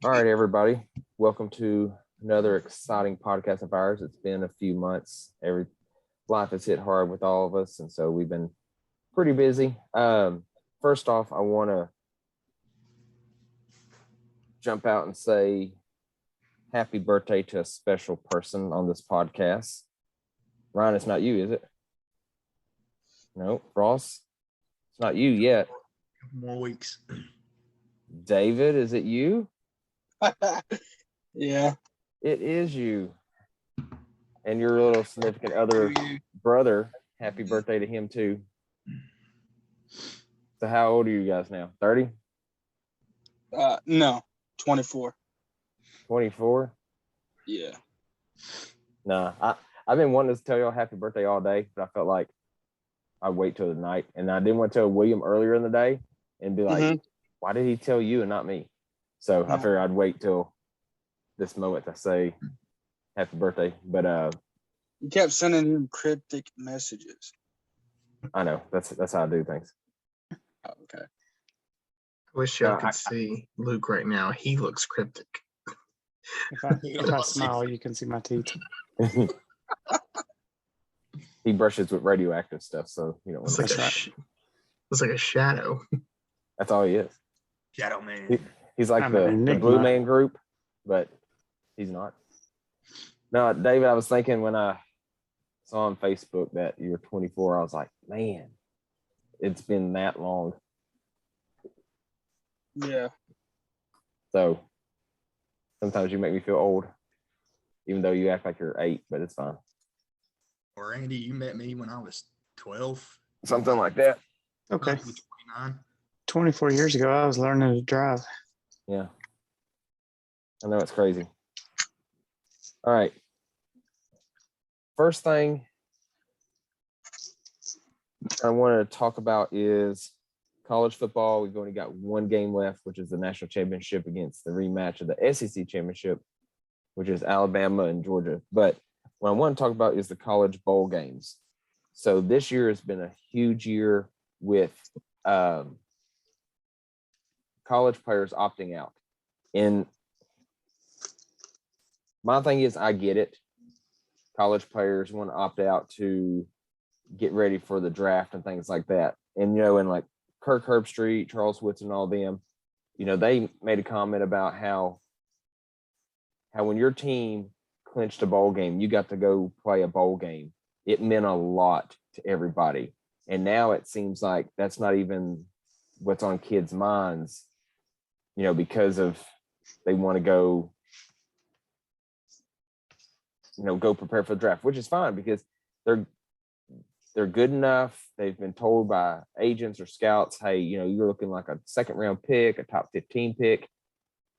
All right, everybody. Welcome to another exciting podcast of ours. It's been a few months. Life has hit hard with all of us, and so we've been pretty busy. First off, I want to jump out and say happy birthday to a special person on this podcast. Ryan, it's not you, is it? No, Ross, it's not you yet. More weeks. David, is it you? Yeah. It is you. And your little significant other brother, happy birthday to him too. So how old are you guys now? 30? No, 24. 24? Yeah. Nah, I've been wanting to tell y'all happy birthday all day, but I felt like I'd wait till the night. And I didn't want to tell William earlier in the day and be like, why did he tell you and not me? So I figured I'd wait till this moment to say happy birthday. But You kept sending him cryptic messages. I know that's how I do things. Oh, okay. I wish y'all could see Luke right now. He looks cryptic. If I smile, you can see my teeth. He brushes with radioactive stuff, so you know. It's like, it's like a shadow. That's all he is. Shadow Man. He's like the Blue Man Group, but he's not. No, David, I was thinking when I saw on Facebook that you were 24, I was like, man, it's been that long. Yeah. So sometimes you make me feel old, even though you act like you're 8, but it's fine. Or Andy, you met me when I was 12. Something like that. Okay. 29. 24 years ago, I was learning to drive. Yeah. I know it's crazy. All right. First thing I want to talk about is college football. We've only got one game left, which is the national championship against the rematch of the SEC championship, which is Alabama and Georgia. But what I want to talk about is the college bowl games. So this year has been a huge year with college players opting out. And my thing is, I get it. College players want to opt out to get ready for the draft and things like that. And, you know, and like Kirk Herbstreit, Charles Woodson, all them, you know, they made a comment about how when your team clinched a bowl game, you got to go play a bowl game. It meant a lot to everybody. And now it seems like that's not even what's on kids' minds, you know, because of they want to go, you know, go prepare for the draft, which is fine because they're good enough. They've been told by agents or scouts, hey, you know, you're looking like a second round pick, a top 15 pick,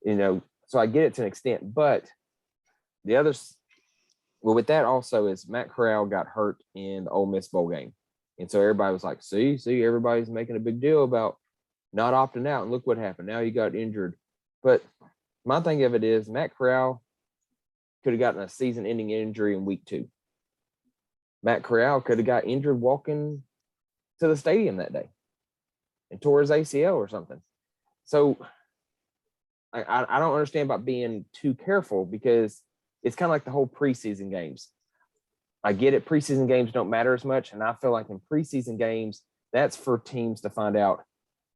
you know, so I get it to an extent. But the others, well, with that also is Matt Corral got hurt in the Ole Miss bowl game. And so everybody was like, see, everybody's making a big deal about not opting out. And look what happened. Now he got injured. But my thing of it is Matt Corral could have gotten a season-ending injury in week 2. Matt Corral could have got injured walking to the stadium that day and tore his ACL or something. So I don't understand about being too careful because it's kind of like the whole preseason games. I get it. Preseason games don't matter as much. And I feel like in preseason games, that's for teams to find out,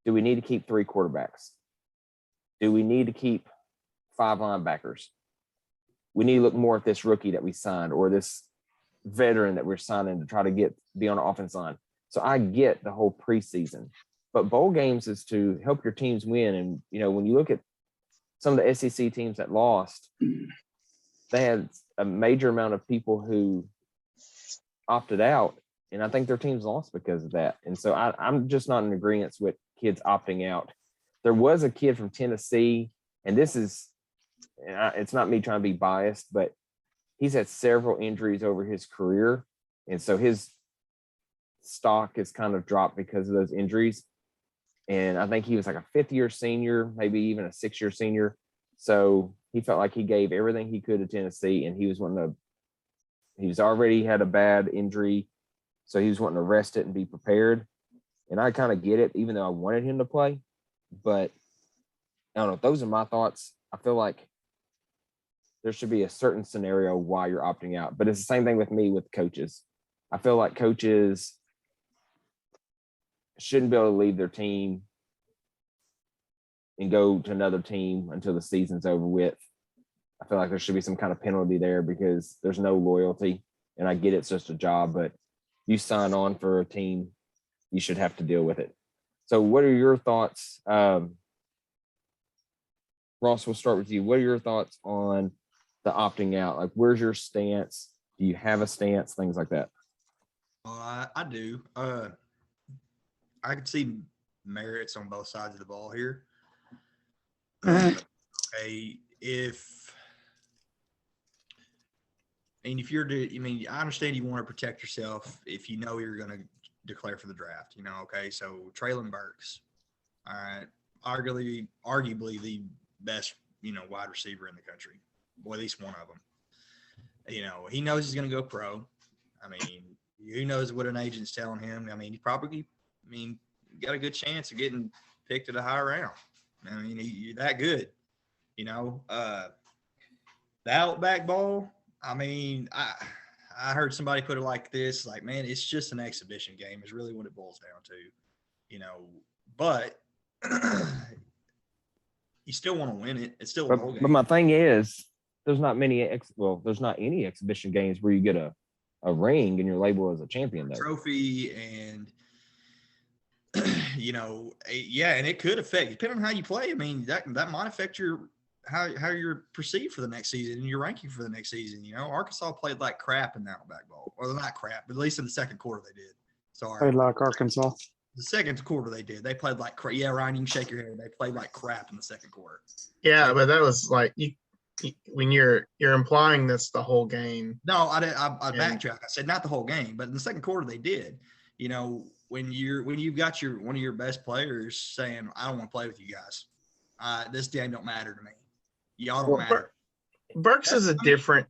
do we need to keep 3 quarterbacks? Do we need to keep 5 linebackers? We need to look more at this rookie that we signed or this veteran that we're signing to try to be on the offense line. So I get the whole preseason, but bowl games is to help your teams win. And, you know, when you look at some of the SEC teams that lost, they had a major amount of people who opted out, and I think their teams lost because of that. And so I'm just not in agreement with kids opting out. There was a kid from Tennessee, and it's not me trying to be biased, but he's had several injuries over his career. And so his stock has kind of dropped because of those injuries. And I think he was like a 5th-year senior, maybe even a 6-year senior. So he felt like he gave everything he could to Tennessee, and he's already had a bad injury. So he was wanting to rest it and be prepared. And I kind of get it, even though I wanted him to play. But I don't know. Those are my thoughts. I feel like there should be a certain scenario why you're opting out. But it's the same thing with me with coaches. I feel like coaches shouldn't be able to leave their team and go to another team until the season's over with. I feel like there should be some kind of penalty there because there's no loyalty. And I get it's just a job, but you sign on for a team, you should have to deal with it. So what are your thoughts? Ross, we'll start with you. What are your thoughts on the opting out? Like, where's your stance? Do you have a stance? Things like that. Well, I do. I could see merits on both sides of the ball here. Okay, I understand you want to protect yourself if you know you're going to declare for the draft. Okay, so Traylon Burks, all right, arguably the best, wide receiver in the country, or at least one of them. He knows he's going to go pro. I mean, who knows what an agent's telling him? I mean, you got a good chance of getting picked at a high round. I mean, you're that good. The Outback Bowl. I mean, I heard somebody put it like this, like, man, it's just an exhibition game is really what it boils down to, but you still want to win it. It's still a bowl game. But my thing is, there's not any exhibition games where you get a ring and you're labeled as a champion though. Trophy and, and it could affect, depending on how you play. I mean, that might affect how you're perceived for the next season and your ranking for the next season. Arkansas played like crap in the Outback Bowl. Well, not crap, but at least in the second quarter they did. Sorry. Played like Arkansas. The second quarter they did. They played like crap. Yeah, Ryan, you can shake your head. They played like crap in the second quarter. Yeah, but that was like when you're implying that's the whole game. No, I backtrack. I said not the whole game, but in the second quarter they did. When you've got one of your best players saying, "I don't want to play with you guys. This game don't matter to me. Y'all don't matter." Burks is a different.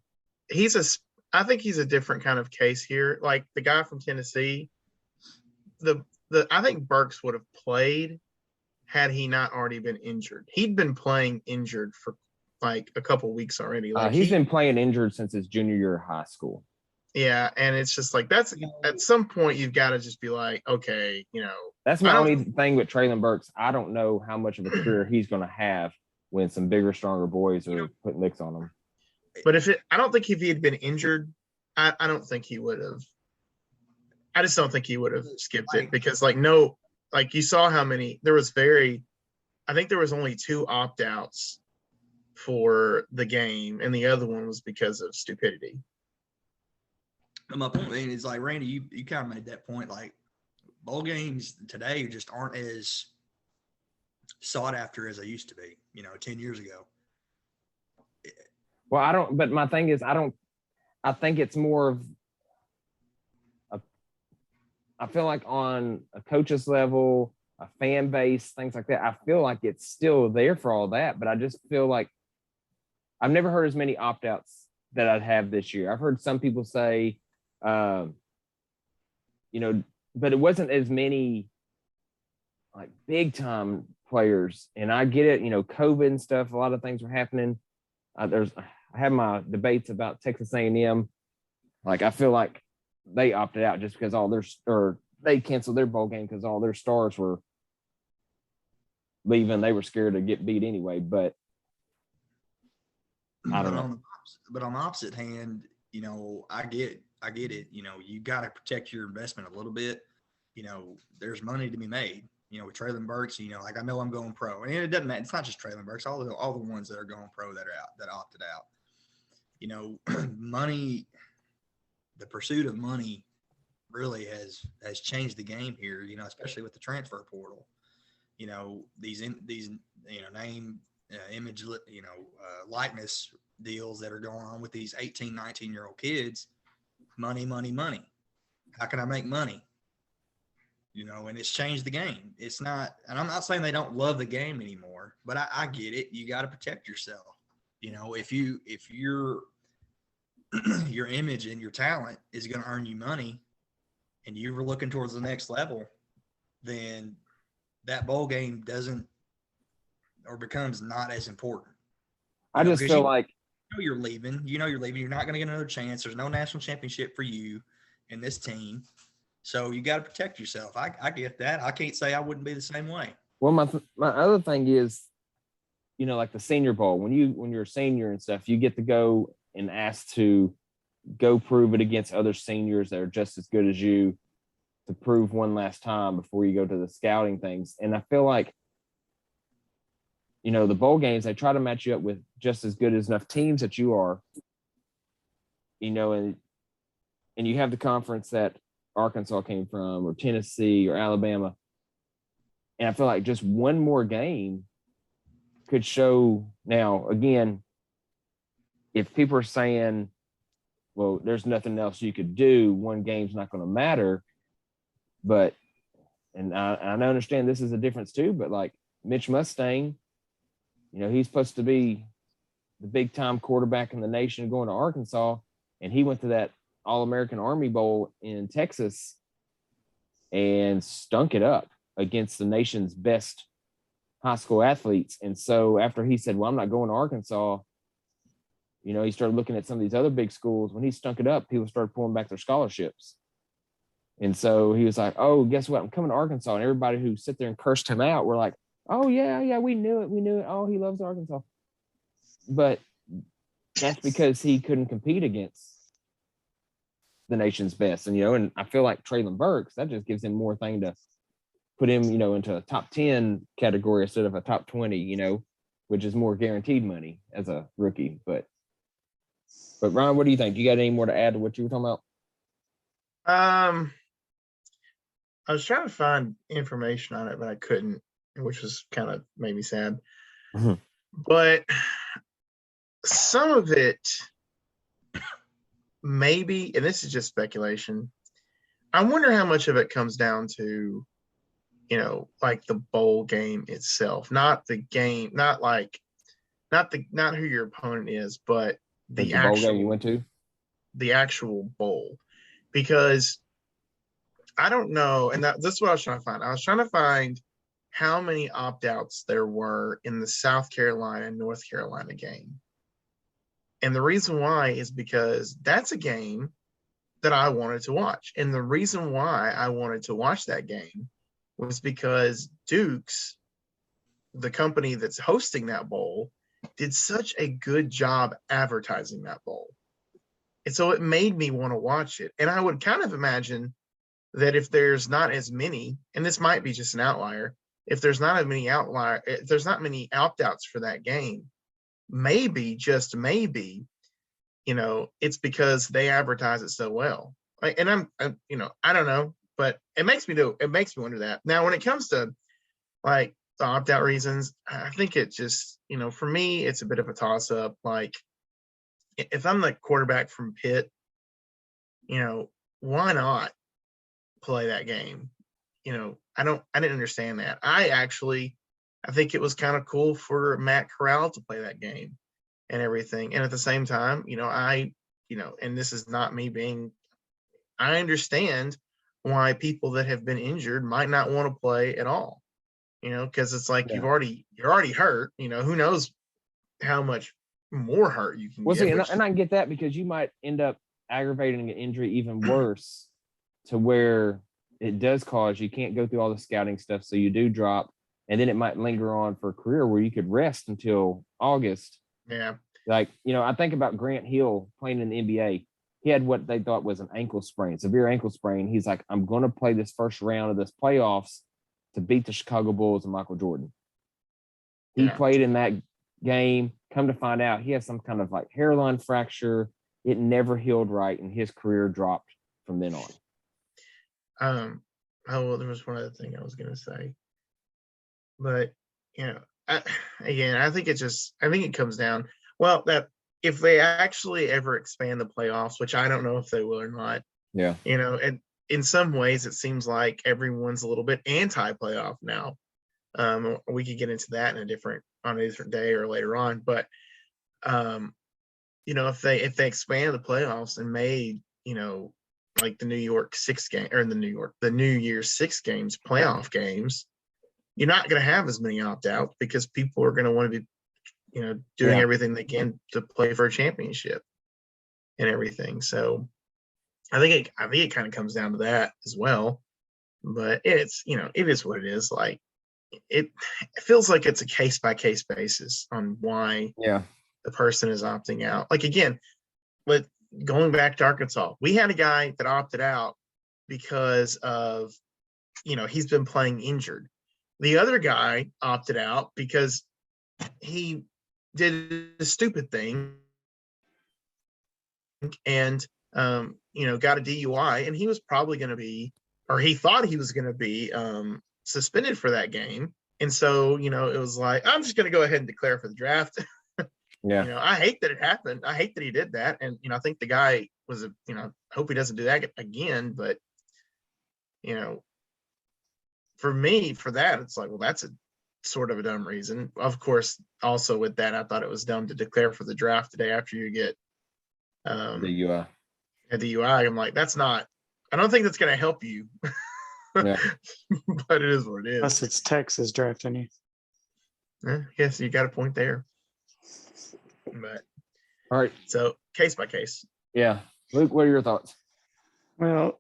I think he's a different kind of case here. Like the guy from Tennessee, I think Burks would have played had he not already been injured. He'd been playing injured for like a couple weeks already. Like he's been playing injured since his junior year of high school. Yeah, and it's just like that's at some point you've got to just be like, okay, That's my only thing with Traylon Burks. I don't know how much of a career he's going to have when some bigger, stronger boys are putting licks on him. But I don't think if he had been injured, I don't think he would have. I just don't think he would have skipped it because you saw how many there was. I think there was only 2 opt-outs for the game, and the other one was because of stupidity. And my point is, like, Randy, you kind of made that point. Like, bowl games today just aren't as sought after as they used to be, 10 years ago. Well, but my thing is, I think it's more of I feel like on a coach's level, a fan base, things like that, I feel like it's still there for all that, but I just feel like I've never heard as many opt-outs that I'd have this year. I've heard some people say, but it wasn't as many like big time players. And I get it, COVID and stuff, a lot of things were happening. I had my debates about Texas A&M. Like, I feel like they opted out just because they canceled their bowl game because all their stars were leaving. They were scared to get beat anyway, but I don't know. But on the opposite hand, I get it. You got to protect your investment a little bit. There's money to be made. With Traylon Burks, like I know I'm going pro, and it doesn't matter. It's not just Traylon Burks. All the ones that are going pro that are out, that opted out. Money, the pursuit of money, really has changed the game here. Especially with the transfer portal. These name, image, likeness deals that are going on with these 18, 19-year-old kids. Money. How can I make money? And it's changed the game. It's not, and I'm not saying they don't love the game anymore, but I get it. You got to protect yourself. If your your image and your talent is going to earn you money and you were looking towards the next level, then that bowl game doesn't or becomes not as important. I just because feel like you're leaving. You know you're leaving. You're not going to get another chance. There's no national championship for you and this team. So you got to protect yourself. I get that. I can't say I wouldn't be the same way. well, my other thing is, like the Senior Bowl, when you're a senior and stuff, you get to go and ask to go prove it against other seniors that are just as good as you to prove one last time before you go to the scouting things. And I feel like, the bowl games, they try to match you up with just as good as enough teams that you are, and you have the conference that Arkansas came from, or Tennessee or Alabama. And I feel like just one more game could show. Now, again, if people are saying, well, there's nothing else you could do, one game's not going to matter. But, and I understand this is a difference too, but like Mitch Mustang, he's supposed to be the big time quarterback in the nation going to Arkansas. And he went to that All-American Army Bowl in Texas and stunk it up against the nation's best high school athletes. And so after he said, well, I'm not going to Arkansas, he started looking at some of these other big schools. When he stunk it up, people started pulling back their scholarships. And so he was like, oh, guess what? I'm coming to Arkansas. And everybody who sit there and cursed him out were like, oh, yeah, we knew it. Oh, he loves Arkansas. But that's because he couldn't compete against the nation's best. And I feel like Traylon Burks, that just gives him more thing to put him, into a top 10 category instead of a top 20, which is more guaranteed money as a rookie. But Ryan, what do you think? You got any more to add to what you were talking about? I was trying to find information on it, but I couldn't, which was kind of made me sad. Mhm. But some of it, maybe, and this is just speculation, I wonder how much of it comes down to, like the bowl game itself, not the game, not who your opponent is, but Like the the bowl game you actual went to? the actual bowl. Because I don't know, and that's what I was trying to find. I was trying to find how many opt-outs there were in the South Carolina and North Carolina game. And the reason why is because that's a game that I wanted to watch. And the reason why I wanted to watch that game was because Duke's, the company that's hosting that bowl, did such a good job advertising that bowl. And so it made me want to watch it. And I would kind of imagine that if there's not as many, and this might be just an outlier, if there's not many opt-outs for that game, maybe, just maybe, it's because they advertise it so well. And I don't know, but it makes me wonder that. Now, when it comes to like the opt-out reasons, I think it just, for me, it's a bit of a toss-up. Like, if I'm the quarterback from Pitt, why not play that game? I didn't understand that. I think it was kind of cool for Matt Corral to play that game and everything. And at the same time, and this is not me I understand why people that have been injured might not want to play at all, because it's like, Yeah. you're already hurt, who knows how much more hurt you can Well, get. see, and I get that, because you might end up aggravating an injury even worse to where it does cause you can't go through all the scouting stuff. So you do drop, and then it might linger on for a career where you could rest until August. Yeah. Like, I think about Grant Hill playing in the NBA. He had what they thought was an ankle sprain, severe ankle sprain. He's like, I'm going to play this first round of this playoffs to beat the Chicago Bulls and Michael Jordan. He played in that game. Come to find out, he has some kind of like hairline fracture. It never healed right, and his career dropped from then on. Well, there was one other thing I was going to say, but I think it comes down, well, that if they actually ever expand the playoffs, which I don't know if they will or not. Yeah. And in some ways it seems like everyone's a little bit anti-playoff now. We could get into that on a different day or later on, but if they expand the playoffs and made, like the New Year's 6 games, playoff games, you're not going to have as many opt-outs because people are going to want to be doing Yeah. everything they can to play for a championship and everything. So I think it kind of comes down to that as well. But it's, it is what it is. Like it feels like it's a case by case basis on why Yeah. the person is opting out. Like again, but going back to Arkansas, we had a guy that opted out because of, he's been playing injured. The other guy opted out because he did a stupid thing and got a DUI, and he was probably going to be, or he thought he was going to be suspended for that game. And so, it was like, I'm just going to go ahead and declare for the draft. Yeah. I hate that it happened. I hate that he did that. And, I think the guy was, hope he doesn't do that again. But, for me, for that, it's like, well, that's a sort of a dumb reason. Of course, also with that, I thought it was dumb to declare for the draft the day after you get The UI. a DUI. I'm like, I don't think that's going to help you. Yeah. But it is what it Unless is. it's Texas drafting you. I guess you got a point there. But All right. so case by case. Yeah. Luke, what are your thoughts? Well,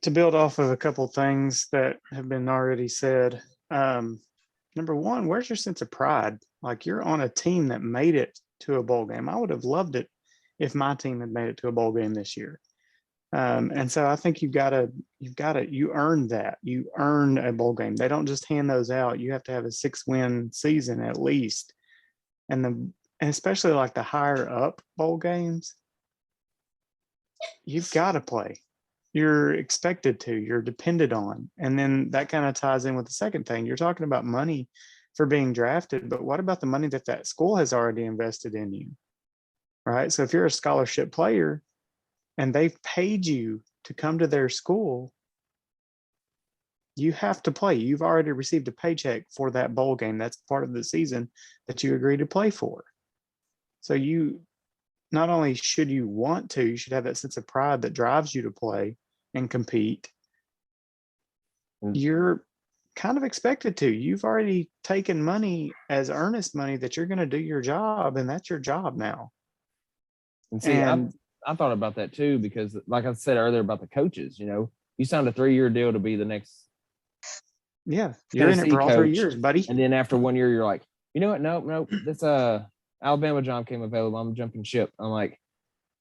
to build off of a couple things that have been already said, number one, where's your sense of pride? Like you're on a team that made it to a bowl game. I would have loved it if my team had made it to a bowl game this year. And so I think you earned that. You earn a bowl game. They don't just hand those out. You have to have a 6-win season at least. And especially like the higher up bowl games, you've got to play. You're expected to, you're depended on. And then that kind of ties in with the second thing. You're talking about money for being drafted, but what about the money that school has already invested in you? Right? So if you're a scholarship player and they've paid you to come to their school, you have to play. You've already received a paycheck for that bowl game. That's part of the season that you agree to play for. So you not only should you want to, you should have that sense of pride that drives you to play and compete. You're kind of expected to. You've already taken money as earnest money that you're going to do your job, and that's your job now. And see, I thought about that too, because like I said earlier about the coaches, you signed a 3-year deal to be the next. Yeah, you're in it for all 3 years, buddy. And then after 1 year, you're like, you know what? Nope. This Alabama job came available. I'm jumping ship. I'm like,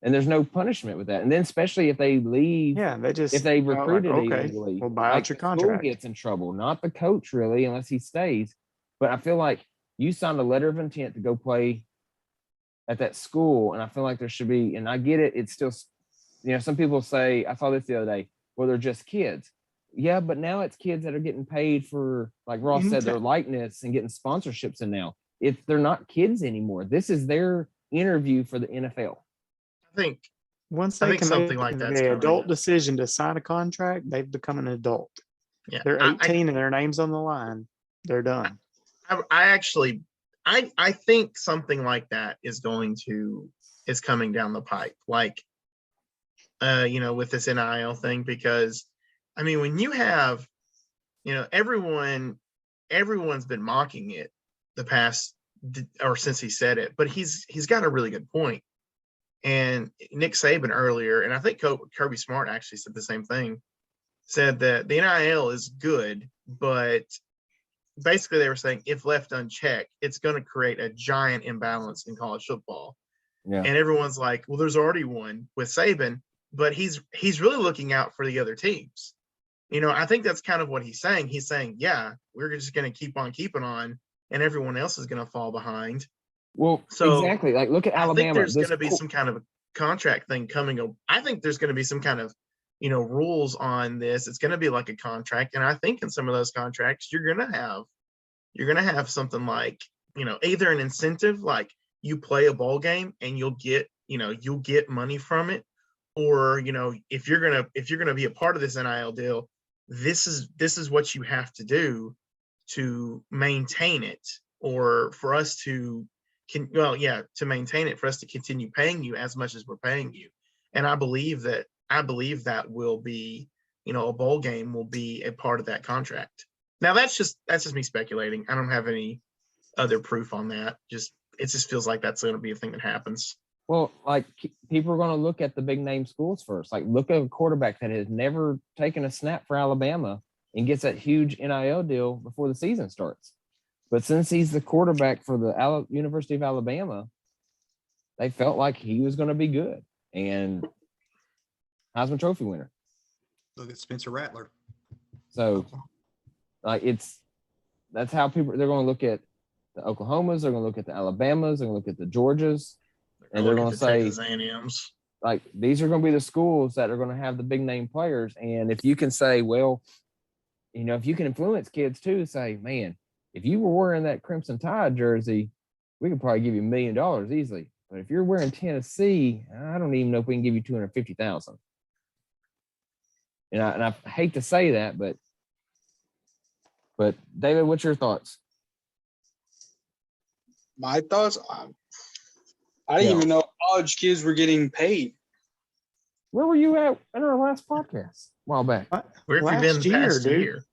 and there's no punishment with that. And then especially if they leave, if they recruited illegally, we'll buy out your contract. School gets in trouble, not the coach really, unless he stays. But I feel like you signed a letter of intent to go play at that school, and I feel like there should be. And I get it. It's still, some people say, I saw this the other day, well, they're just kids. Yeah, but now it's kids that are getting paid for, like Ross said, their likeness and getting sponsorships. And now if they're not kids anymore, this is their interview for the NFL. I think once they can something make like that's the adult decision to sign a contract, they've become an adult. Yeah, they're 18 and their name's on the line. They're done. I think something like that is coming down the pipe, like with this NIL thing, because I mean, when you have, everyone's been mocking it the past or since he said it, but he's got a really good point. And Nick Saban earlier, and I think Kirby Smart actually said the same thing, said that the NIL is good, but basically they were saying if left unchecked, it's going to create a giant imbalance in college football. Yeah. And everyone's like, well, there's already one with Saban, but he's really looking out for the other teams. I think that's kind of what he's saying. He's saying, yeah, we're just going to keep on keeping on, and everyone else is going to fall behind. Well, so exactly. Like, look at Alabama. I think there's going to be some kind of a contract thing coming. I think there's going to be some kind of, rules on this. It's going to be like a contract, and I think in some of those contracts, you're going to have something like, either an incentive, like you play a bowl game and you'll get money from it, or if you're gonna be a part of this NIL deal, this is what you have to do to maintain it, or for us to maintain it, for us to continue paying you as much as we're paying you. And I believe that will be, a bowl game will be a part of that contract. Now that's just me speculating. I don't have any other proof on that. Just it just feels like that's going to be a thing that happens. Well, like people are going to look at the big name schools first. Like look at a quarterback that has never taken a snap for Alabama and gets that huge NIL deal before the season starts. But since he's the quarterback for the University of Alabama, they felt like he was going to be good and Heisman Trophy winner. Look at Spencer Rattler. So, like that's how they're going to look at the Oklahomas, they're going to look at the Alabama's, they're going to look at the Georgias, and they're going to say, Texas A&Ms. like, these are going to be the schools that are going to have the big name players. And if you can say, well, you know, if you can influence kids too, say, man, if you were wearing that Crimson Tide jersey, we could probably give you $1 million easily. But if you're wearing Tennessee, I don't even know if we can give you 250,000. And I hate to say that, but David, what's your thoughts? My thoughts. I didn't even know college kids were getting paid. Where were you at in our last podcast a while back? Where have you Last been year, past dude. year?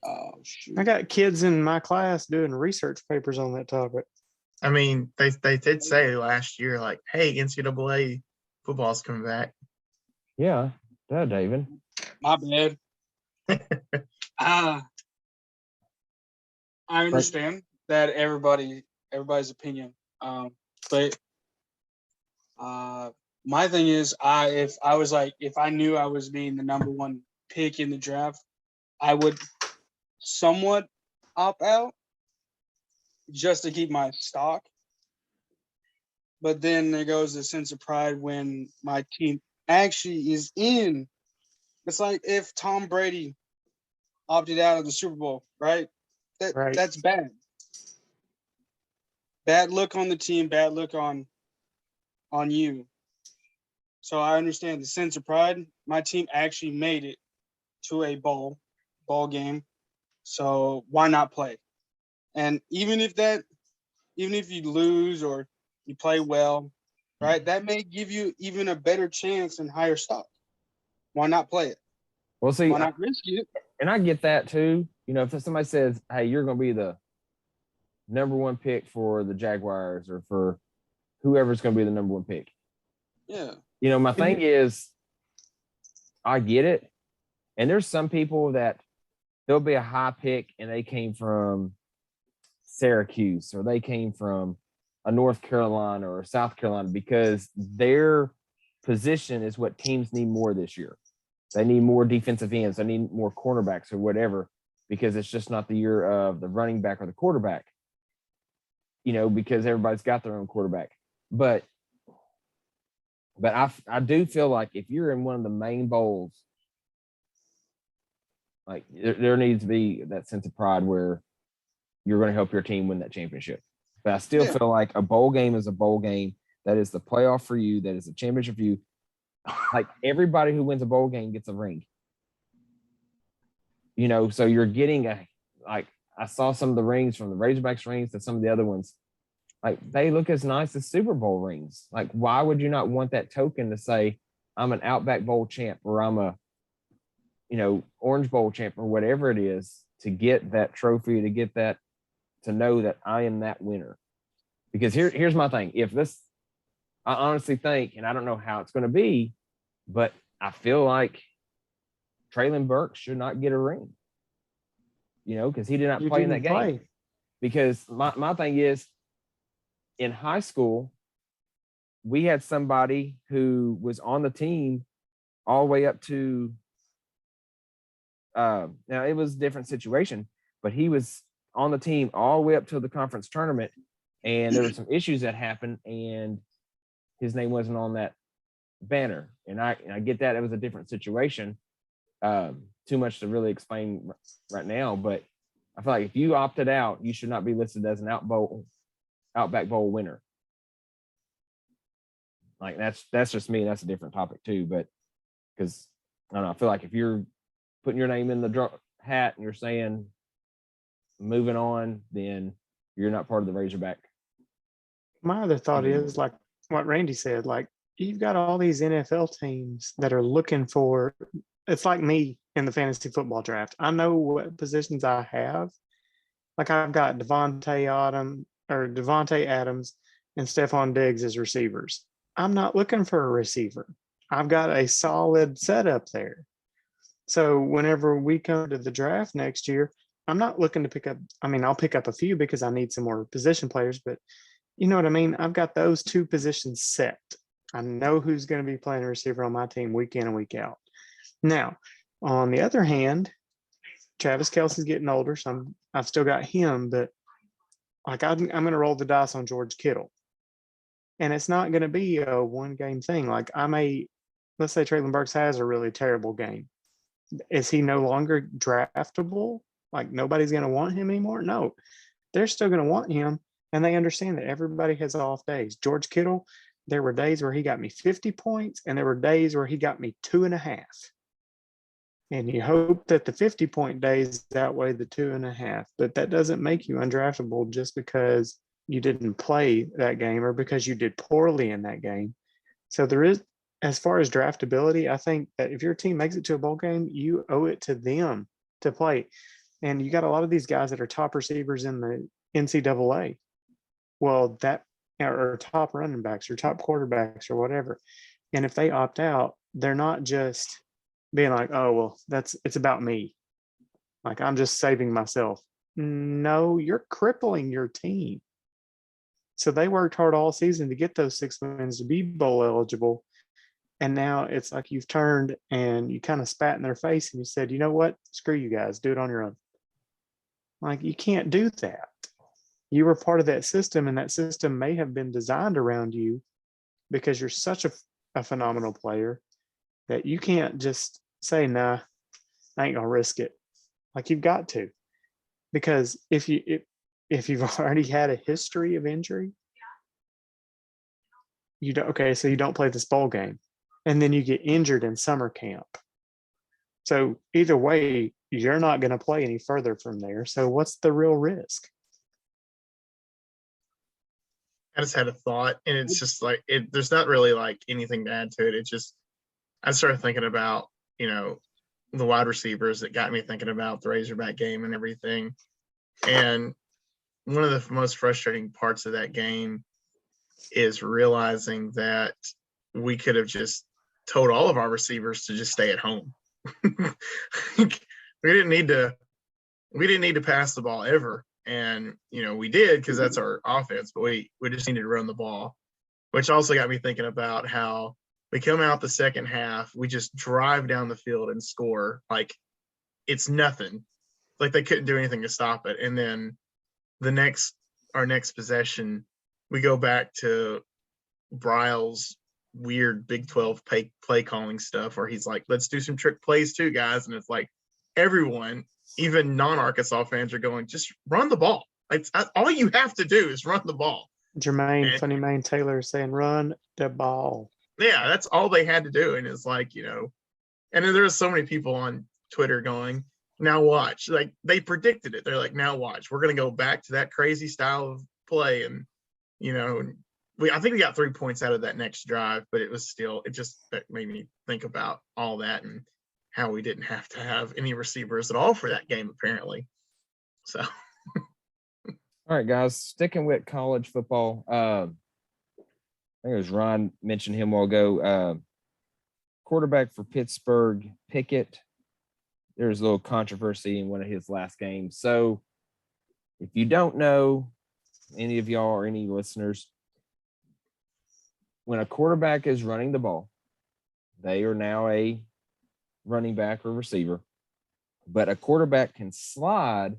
Oh shoot! I got kids in my class doing research papers on that topic. I mean, they did say last year, like, hey, NCAA football's coming back. Yeah, David. My bad. I understand that everybody's opinion. But my thing is, if I knew I was being the number one pick in the draft, I would somewhat opt out just to keep my stock. But then there goes the sense of pride when my team actually is in. It's like if Tom Brady opted out of the Super Bowl, right? Right. That's bad. Bad look on the team, bad look on you. So I understand the sense of pride. My team actually made it to a ball game. So why not play? And even if you lose or you play well, right? That may give you even a better chance and higher stock. Why not play it? Well, see, Why not risk it? and I get that too. You know, if somebody says, hey, you're going to be the number one pick for the Jaguars or for whoever's going to be the number one pick. Yeah. You know, my thing is, I get it. And there's some people that there'll be a high pick and they came from Syracuse or they came from a North Carolina or South Carolina because their position is what teams need more this year. They need more defensive ends. They need more cornerbacks or whatever because it's just not the year of the running back or the quarterback, you know, because everybody's got their own quarterback. But I do feel like if you're in one of the main bowls, like there needs to be that sense of pride where you're going to help your team win that championship. But I still feel like a bowl game is a bowl game. That is the playoff for you. That is a championship for you. Like everybody who wins a bowl game gets a ring. You know, so you're getting I saw some of the rings from the Razorbacks rings to some of the other ones. Like they look as nice as Super Bowl rings. Like, why would you not want that token to say, I'm an Outback Bowl champ or I'm a, you know, Orange Bowl champ or whatever it is to get that trophy, to get that, to know that I am that winner. Because here's my thing. If this, I honestly think, and I don't know how it's going to be, but I feel like Traylon Burks should not get a ring. You know, because he did not play in that game. Because my thing is, in high school, we had somebody who was on the team all the way up to now it was a different situation, but he was on the team all the way up to the conference tournament, and there were some issues that happened, and his name wasn't on that banner. And I get that it was a different situation. Too much to really explain right now, but I feel like if you opted out, you should not be listed as an Outback Bowl winner. Like that's just me. That's a different topic too. But because I don't know, I feel like if you're putting your name in the hat and you're saying moving on, then you're not part of the Razorback. My other thought is like what Randy said, like you've got all these NFL teams that are looking for, it's like me in the fantasy football draft. I know what positions I have. Like I've got Devontae or Devontae Adams and Stephon Diggs as receivers. I'm not looking for a receiver. I've got a solid setup there. So whenever we come to the draft next year, I'm not looking to pick up. I mean, I'll pick up a few because I need some more position players, but you know what I mean? I've got those two positions set. I know who's going to be playing a receiver on my team week in and week out. Now, on the other hand, Travis Kelce's getting older, so I've still got him, but like I'm going to roll the dice on George Kittle. And it's not going to be a one game thing. Like let's say Traylon Burks has a really terrible game. Is he no longer draftable? Like nobody's going to want him anymore? No, they're still going to want him. And they understand that everybody has off days. George Kittle, there were days where he got me 50 points and there were days where he got me 2.5. And you hope that the 50-point days outweigh the 2.5, but that doesn't make you undraftable just because you didn't play that game or because you did poorly in that game. So there is, as far as draftability, I think that if your team makes it to a bowl game, you owe it to them to play. And you got a lot of these guys that are top receivers in the NCAA. Well, or top running backs or top quarterbacks or whatever. And if they opt out, they're not just being like, oh, well, it's about me. Like, I'm just saving myself. No, you're crippling your team. So they worked hard all season to get those 6 wins to be bowl eligible. And now it's like you've turned and you kind of spat in their face and you said, you know what? Screw you guys. Do it on your own. Like, you can't do that. You were part of that system, and that system may have been designed around you because you're such a phenomenal player that you can't just say, nah, I ain't gonna risk it. Like, you've got to, because if you've already had a history of injury, you don't. Okay, so you don't play this bowl game, and then you get injured in summer camp. So either way, you're not going to play any further from there. So what's the real risk? I just had a thought, and it's just like there's not really like anything to add to it. It's just I started thinking about, the wide receivers that got me thinking about the Razorback game and everything. And one of the most frustrating parts of that game is realizing that we could have just told all of our receivers to just stay at home. we didn't need to pass the ball ever. And, we did because that's our offense, but we just needed to run the ball, which also got me thinking about how we come out the second half, we just drive down the field and score. Like, it's nothing. Like, they couldn't do anything to stop it. And then our next possession, we go back to Bryle's weird Big 12 play calling stuff where he's like, let's do some trick plays too, guys. And it's like everyone, even non-Arkansas fans, are going, just run the ball. Like, all you have to do is run the ball. Jermaine, Funny Main Taylor saying, run the ball. Yeah, that's all they had to do. And it's like, and then there's so many people on Twitter going, now watch. Like, they predicted it. They're like, now watch. We're going to go back to that crazy style of play. And, I think we got 3 points out of that next drive, but it just made me think about all that and how we didn't have to have any receivers at all for that game, apparently. So. All right, guys, sticking with college football. I think it was Ron mentioned him a while ago. Quarterback for Pittsburgh, Pickett. There's a little controversy in one of his last games. So if you don't know, any of y'all or any listeners, when a quarterback is running the ball, they are now a running back or receiver. But a quarterback can slide,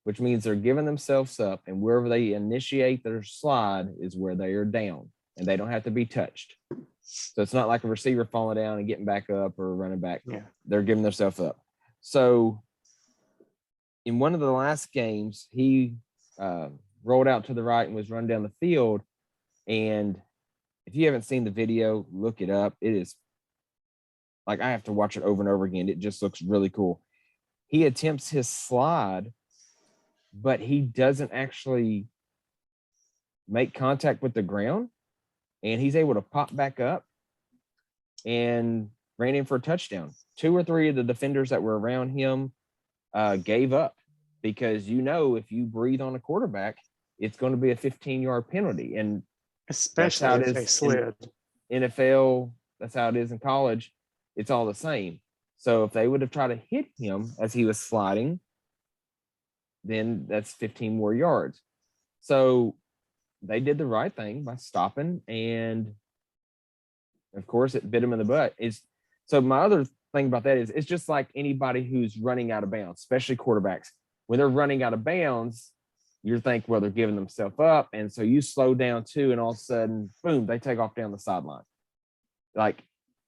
which means they're giving themselves up, and wherever they initiate their slide is where they are down, and they don't have to be touched. So it's not like a receiver falling down and getting back up or a running back. Yeah. They're giving themselves up. So in one of the last games, he rolled out to the right and was run down the field. And if you haven't seen the video, look it up. It is like, I have to watch it over and over again. It just looks really cool. He attempts his slide, but he doesn't actually make contact with the ground, and he's able to pop back up and ran in for a touchdown. 2 or 3 of the defenders that were around him gave up, because if you breathe on a quarterback, it's going to be a 15-yard penalty. And Especially how it if they is slid. NFL, that's how it is in college. It's all the same. So if they would have tried to hit him as he was sliding, then that's 15 more yards. So they did the right thing by stopping, and of course it bit him in the butt. So my other thing about that is it's just like anybody who's running out of bounds, especially quarterbacks. When they're running out of bounds, you're thinking, well, they're giving themselves up. And so you slow down too, and all of a sudden, boom, they take off down the sideline. Like,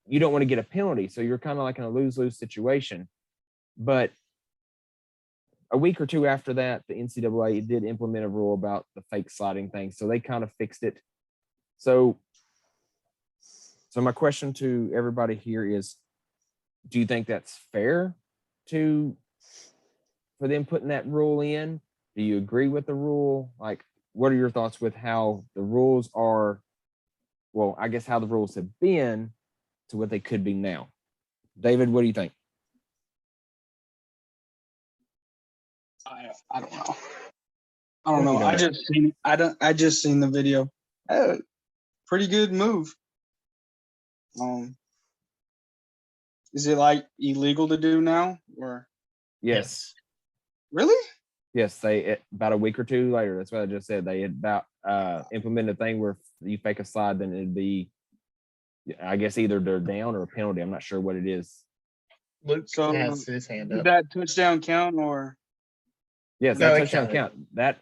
you don't want to get a penalty. So you're kind of like in a lose-lose situation. But a week or two after that, the NCAA did implement a rule about the fake sliding thing. So they kind of fixed it. So my question to everybody here is, do you think that's fair for them putting that rule in? Do you agree with the rule? Like, what are your thoughts with how the rules are? Well, I guess how the rules have been to what they could be now. David, what do you think? I don't know. I don't know. I just seen the video. Pretty good move. Is it like illegal to do now, or? Yes. Really? Yes, about a week or two later. That's what I just said. They had about implemented a thing where if you fake a slide, then it'd be, I guess, either they're down or a penalty. I'm not sure what it is. Luke So, has his hand did up. that touchdown count, or? Yes, No, that it touchdown counted. count.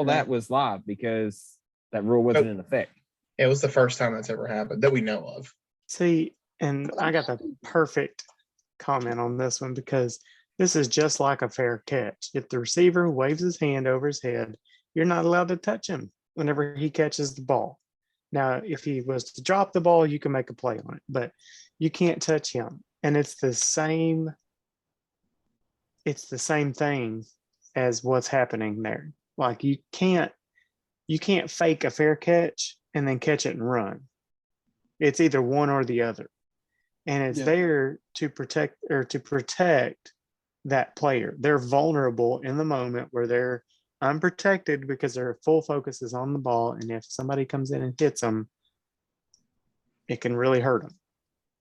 That was live because that rule wasn't in effect. It was the first time that's ever happened that we know of. See, and I got the perfect comment on this one because this is just like a fair catch. If the receiver waves his hand over his head, you're not allowed to touch him whenever he catches the ball. Now, if he was to drop the ball, you can make a play on it, but you can't touch him. And it's the same thing as what's happening there. Like, you can't fake a fair catch and then catch it and run. It's either one or the other. And it's there to protect that player. They're vulnerable in the moment where they're unprotected because their full focus is on the ball. And if somebody comes in and hits them, it can really hurt them,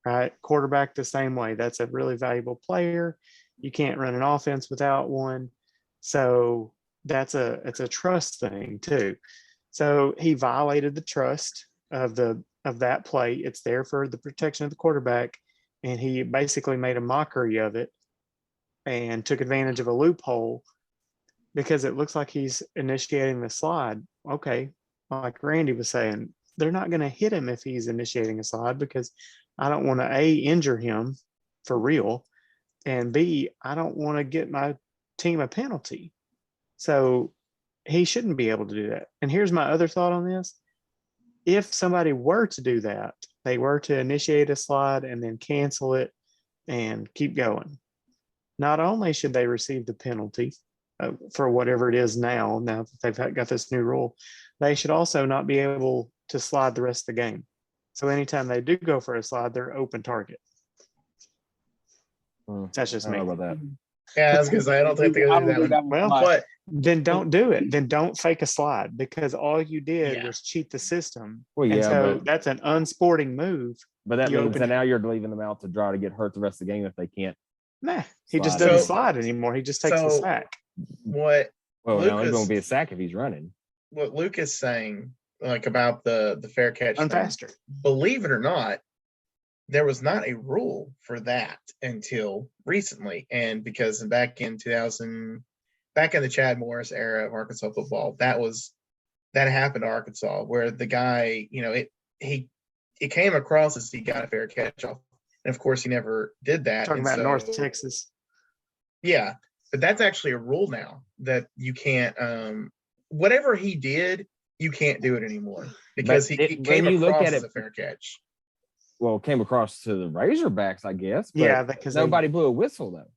right? Quarterback the same way. That's a really valuable player. You can't run an offense without one. So it's a trust thing too. So he violated the trust of that play. It's there for the protection of the quarterback. And he basically made a mockery of it and took advantage of a loophole because it looks like he's initiating the slide. Okay, like Randy was saying, they're not going to hit him if he's initiating a slide because I don't want to A, injure him for real, and B, I don't want to get my team a penalty. So he shouldn't be able to do that. And here's my other thought on this. If somebody were to do that, they were to initiate a slide and then cancel it and keep going. Not only should they receive the penalty for whatever it is now that they've got this new rule, they should also not be able to slide the rest of the game. So anytime they do go for a slide, they're open target. That's just me. I don't know about that. Yeah, I was gonna say I don't think they're gonna do that one. Well, But then don't do it. Then don't fake a slide because all you did Yeah. was cheat the system. Well, And yeah, so but that's an unsporting move. that you means open that it. now you're leaving them out to try to get hurt the rest of the game if they can't. Nah, he just Slide. doesn't So- slide anymore. He just takes the so- sack. what Well, now Lucas- it's going to be a sack if he's running. what Luke is saying, like about the fair catch Run thing, faster. believe it or not, there was not a rule for that until recently. And because back in the Chad Morris era of Arkansas football, that happened to Arkansas, where the guy, it came across as he got a fair catch off. And of course he never did that. Talking And about so- North Texas. Yeah. But that's actually a rule now that you can't whatever he did, you can't do it anymore because But he when came you look across at as it- a fair catch. Well, came across to the Razorbacks, I guess. But Yeah, because nobody blew a whistle though.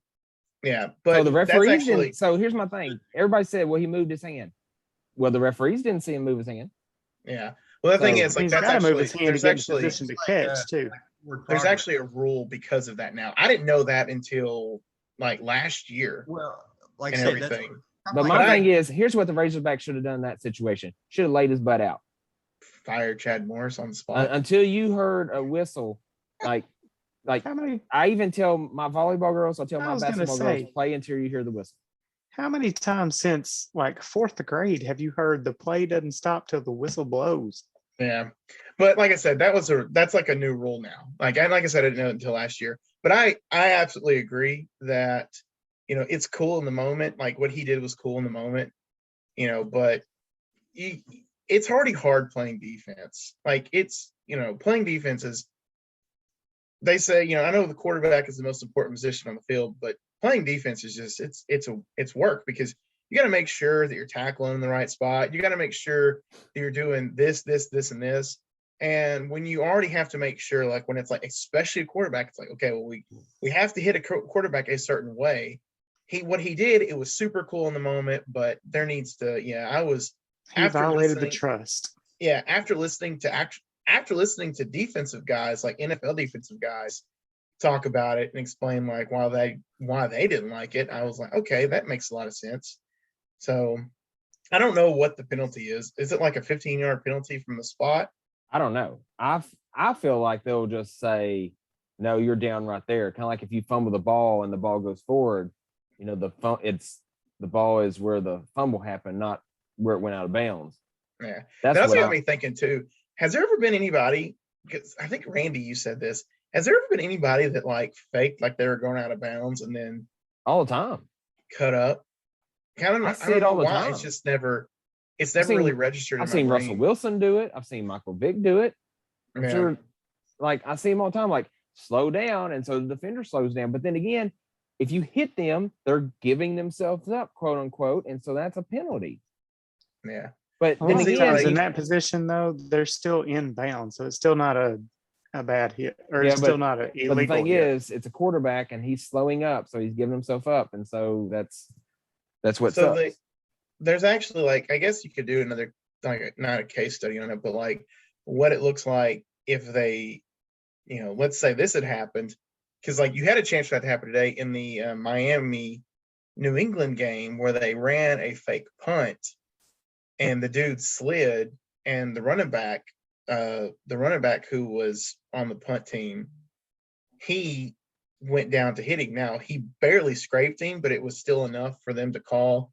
Yeah, but So the that's referees actually didn't. So here's my thing. Everybody said, well, he moved his hand. Well, the referees didn't see him move his hand. yeah. Well, the thing So is, like he's that's got to move actually his hand to there's get in actually position to catch too. there's actually a rule because of that now. I didn't know that until like last year Well, like I and said, everything. But like my that. thing is, here's what the Razorback should have done in that situation. Should have laid his butt out. Fire Chad Morris on the spot. Until you heard a whistle, like How many I even tell my volleyball girls, I tell I my was gonna basketball girls, say- play until you hear the whistle. how many times since like fourth grade have you heard the play doesn't stop till the whistle blows? Yeah, but like I said, that's like a new rule now. Like I said, I didn't know it until last year. But I absolutely agree that it's cool in the moment. Like what he did was cool in the moment. But it's already hard playing defense. Like it's playing defense is. They say I know the quarterback is the most important position on the field, but playing defense is just it's work because you got to make sure that you're tackling in the right spot. You got to make sure that you're doing this, and this. And when you already have to make sure, like when it's like, especially a quarterback, it's like, okay, well, we have to hit a quarterback a certain way. What he did, it was super cool in the moment, but there needs to, He violated the trust. Yeah, after listening to defensive guys, like NFL defensive guys, talk about it and explain like why they didn't like it, I was like, okay, that makes a lot of sense. So I don't know what the penalty is. Is it like a 15-yard penalty from the spot? I don't know. I feel like they'll just say, no, you're down right there. Kind of like if you fumble the ball and the ball goes forward, the ball is where the fumble happened, not where it went out of bounds. Yeah, that's what what got me thinking too. Has there ever been anybody? Because I think Randy, you said this. Has there ever been anybody that like faked like they were going out of bounds and then all the time cut up? I see it all the time. It's just never. It's never really registered. I've seen Russell Wilson do it. I've seen Michael Vick do it. I'm sure. Like I see him all the time. Like slow down, and so the defender slows down. But then again, if you hit them, they're giving themselves up, quote unquote, and so that's a penalty. Yeah. But Then then again, again, in that position though, they're still in bounds, so it's still not a bad hit, or Yeah, it's still not an illegal. but the thing hit. is, it's a quarterback, and he's slowing up, so he's giving himself up, and so that's what So sucks. there's actually like I guess you could do another like not a case study on it, but like what it looks like if they, let's say this had happened, because like you had a chance for that to happen today in the Miami New England game where they ran a fake punt and the dude slid and the running back who was on the punt team, he went down to hitting. Now he barely scraped him, but it was still enough for them to call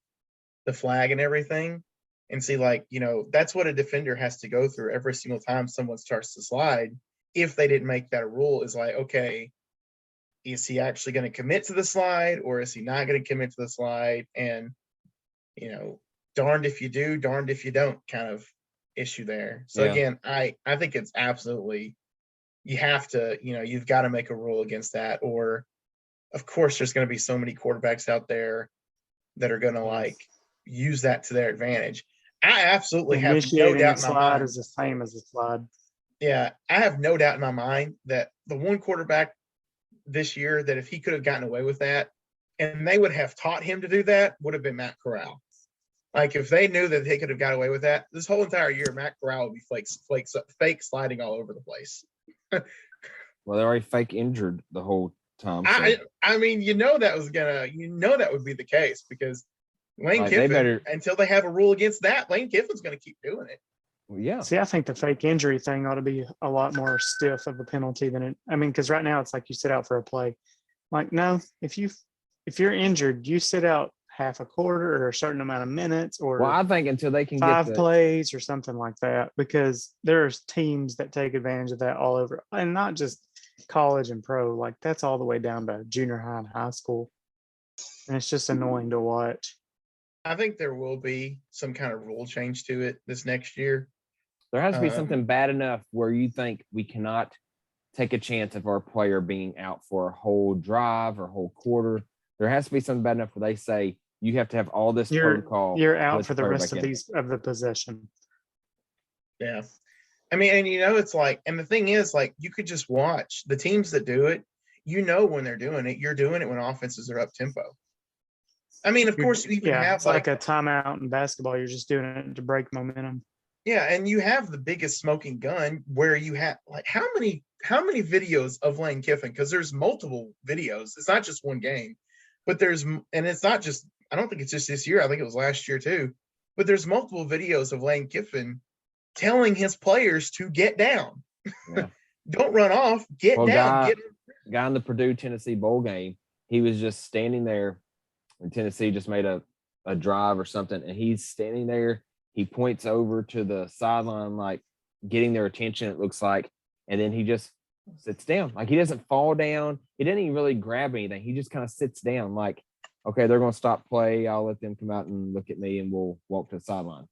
the flag and everything. And see, like, that's what a defender has to go through every single time someone starts to slide. If they didn't make that a rule, is like, okay, is he actually going to commit to the slide or is he not going to commit to the slide? And, darned if you do, darned if you don't kind of issue there. So again, I think it's absolutely, you have to, you've got to make a rule against that. Or of course, there's going to be so many quarterbacks out there that are going to like use that to their advantage. I absolutely have no doubt in my mind is the same as a slide. Yeah, I have no doubt in my mind that the one quarterback this year that if he could have gotten away with that and they would have taught him to do that would have been Matt Corral. Like if they knew that they could have got away with that, this whole entire year, Matt Corral would be fake sliding all over the place. Well, they're already fake injured the whole time. So. I mean, that would be the case because Lane Kiffin, until they have a rule against that, Lane Kiffin's going to keep doing it. Well, yeah. See, I think the fake injury thing ought to be a lot more stiff of a penalty than it. I mean, because right now it's like you sit out for a play. Like, no, if you're injured, you sit out half a quarter or a certain amount of minutes, or I think until they can five get plays or something like that, because there's teams that take advantage of that all over, and not just college and pro. Like that's all the way down to junior high and high school, and it's just annoying to watch. I think there will be some kind of rule change to it this next year. There has to be something bad enough where you think we cannot take a chance of our player being out for a whole drive or a whole quarter. There has to be something bad enough where they say you have to have all this protocol. You're out for the rest of the possession. Yeah. I mean, and it's like, and the thing is, like, you could just watch the teams that do it, when they're doing it, you're doing it when offenses are up tempo. I mean, of course, you even have it's like a timeout in basketball. You're just doing it to break momentum. Yeah, and you have the biggest smoking gun where you have like how many videos of Lane Kiffin? Because there's multiple videos. It's not just one game, but and it's not just I don't think it's just this year. I think it was last year too. But there's multiple videos of Lane Kiffin telling his players to get down. Yeah. Don't run off. Get Well, down. guy in the Purdue Tennessee bowl game, he was just standing there, and Tennessee just made a drive or something, and he's standing there. He points over to the sideline, like getting their attention, it looks like, and then he just sits down. Like he doesn't fall down. He didn't even really grab anything. He just kind of sits down, like, okay, they're going to stop play. I'll let them come out and look at me, and we'll walk to the sideline.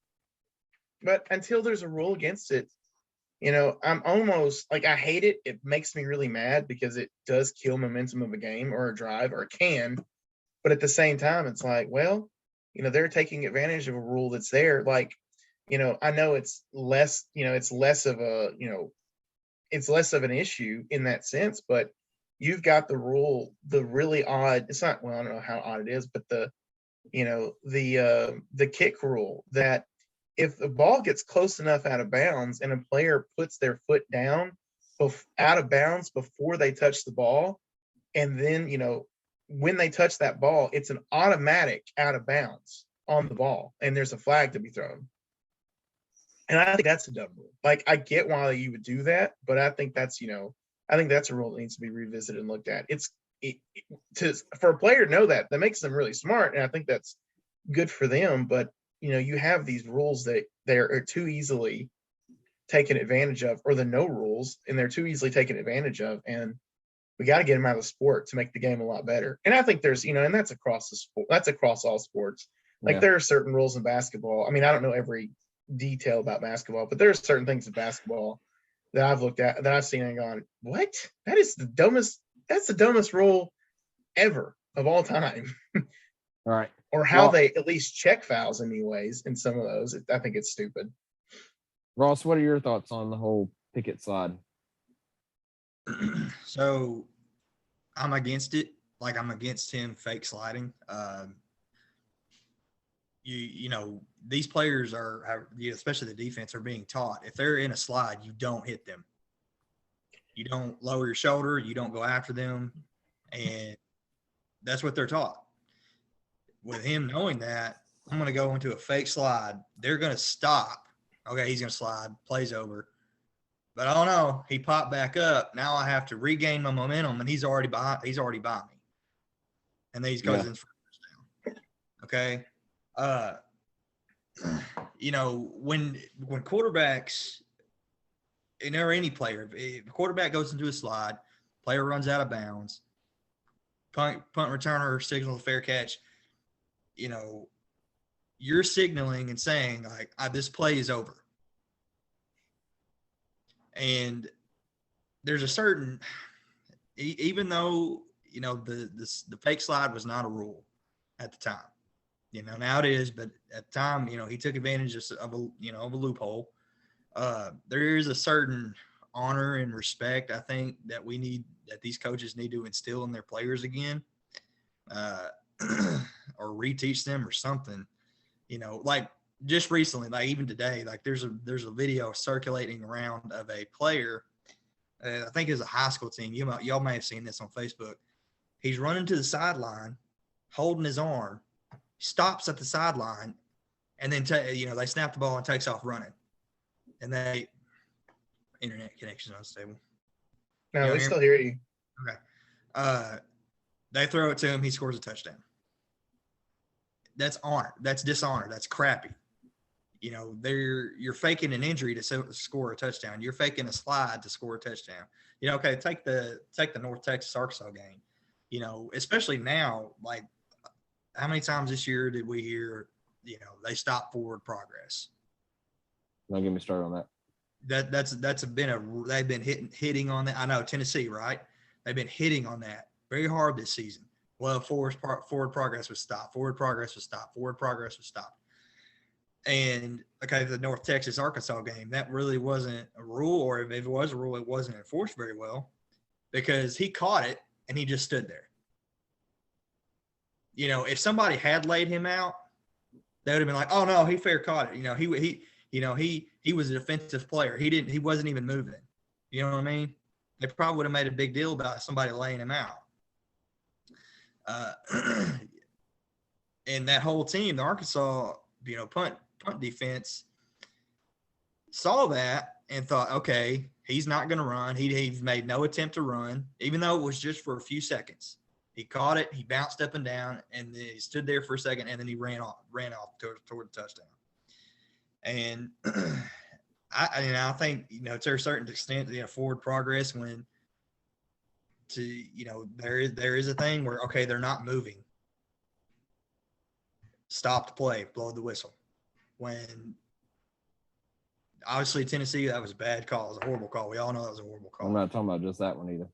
But until there's a rule against it, I'm almost like, I hate it. It makes me really mad because it does kill momentum of a game or a drive, or it can. But at the same time, it's like, well, they're taking advantage of a rule that's there. Like, I know it's less, it's less of an issue in that sense, but you've got the rule, the really odd, it's not, well, I don't know how odd it is, but the kick rule that if the ball gets close enough out of bounds and a player puts their foot down out of bounds before they touch the ball, and then, when they touch that ball, it's an automatic out of bounds on the ball, and there's a flag to be thrown. And I think that's a dumb rule. Like, I get why you would do that, but I think that's a rule that needs to be revisited and looked at. For a player to know that makes them really smart, and I think that's good for them. But you have these rules that are too easily taken advantage of, or the no rules, and they're too easily taken advantage of, and we got to get them out of the sport to make the game a lot better. And I think there's, and that's across the sport. That's across all sports. Like, there are certain rules in basketball. I mean, I don't know every detail about basketball, but there are certain things in basketball that I've looked at, that I've seen and gone, what? That's the dumbest rule ever of all time. All right. Or how they at least check fouls anyways in some of those. I think it's stupid. Ross, what are your thoughts on the whole picket slide? So I'm against it. Like, I'm against him fake sliding. These players are, especially the defense, are being taught, if they're in a slide, you don't hit them. You don't lower your shoulder. You don't go after them. And that's what they're taught. With him knowing that, I'm going to go into a fake slide. They're going to stop. Okay, he's going to slide. Play's over. But I don't know. He popped back up. Now I have to regain my momentum, and he's already by me. And then he goes in for a touchdown. Okay. When quarterbacks, or any player, if a quarterback goes into a slide, player runs out of bounds, punt returner signals a fair catch, you're signaling and saying, like, this play is over. And there's a certain, even though, the fake slide was not a rule at the time, now it is, but at the time, he took advantage of a loophole. There is a certain honor and respect, I think, that these coaches need to instill in their players again, or reteach them or something, like just recently, like even today, like there's a video circulating around of a player, I think it's a high school team. Y'all may have seen this on Facebook. He's running to the sideline, holding his arm, stops at the sideline, and then they snap the ball and takes off running. And internet connection unstable. No, we still hear you. Okay. They throw it to him. He scores a touchdown. That's honor. That's dishonor. That's crappy. You're faking an injury to score a touchdown. You're faking a slide to score a touchdown. Okay, take the North Texas Arkansas game. Especially now, like, how many times this year did we hear, they stop forward progress? Don't get me started on that. They've been hitting on that. I know Tennessee, right? They've been hitting on that very hard this season. Well, forward progress was stopped. Forward progress was stopped. Forward progress was stopped. And okay, the North Texas Arkansas game, that really wasn't a rule, or if it was a rule, it wasn't enforced very well, because he caught it and he just stood there. If somebody had laid him out, they would have been like, "Oh no, he fair caught it." He was a defensive player. He wasn't even moving. You know what I mean? They probably would have made a big deal about somebody laying him out. And that whole team, the Arkansas, punt defense, saw that and thought, okay, he's not going to run. He made no attempt to run, even though it was just for a few seconds. He caught it, he bounced up and down, and then he stood there for a second, and then he ran off toward the touchdown. And I think, to a certain extent, forward progress when there is a thing where, okay, they're not moving. Stop the play, blow the whistle. When obviously Tennessee, that was a bad call. It was a horrible call. We all know that was a horrible call. I'm not talking about just that one either.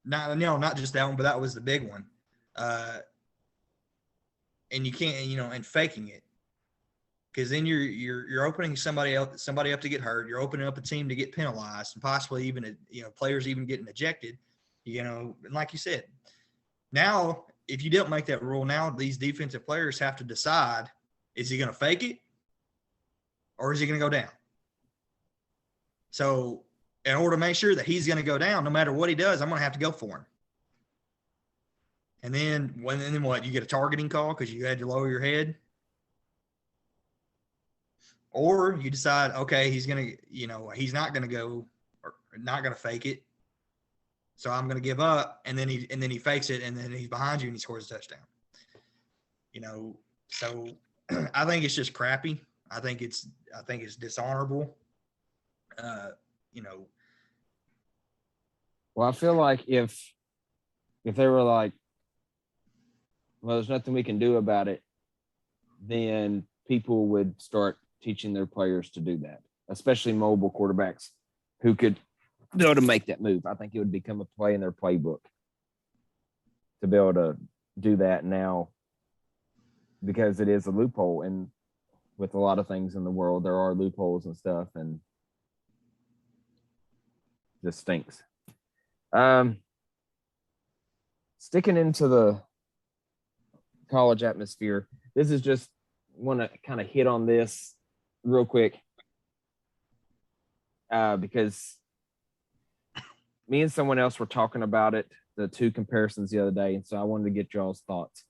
Not just that one, but that was the big one. And you can't, and faking it, because then you're opening somebody up to get hurt. You're opening up a team to get penalized, and possibly even players even getting ejected. And like you said, now if you don't make that rule, now these defensive players have to decide: is he going to fake it, or is he going to go down? So in order to make sure that he's going to go down, no matter what he does, I'm going to have to go for him. And then what? You get a targeting call because you had to lower your head? Or you decide, okay, he's going to, he's not going to go or not going to fake it. So I'm going to give up. And then he fakes it, and then he's behind you and he scores a touchdown. So I think it's just crappy. I think it's dishonorable. Well, I feel like if they were like, well, there's nothing we can do about it, then people would start teaching their players to do that, especially mobile quarterbacks who could be able to make that move. I think it would become a play in their playbook to be able to do that now, because it is a loophole. And with a lot of things in the world, there are loopholes and stuff, and just stinks. Sticking into the college atmosphere, this is just want to kind of hit on this real quick, because me and someone else were talking about it, the two comparisons the other day, and so I wanted to get y'all's thoughts.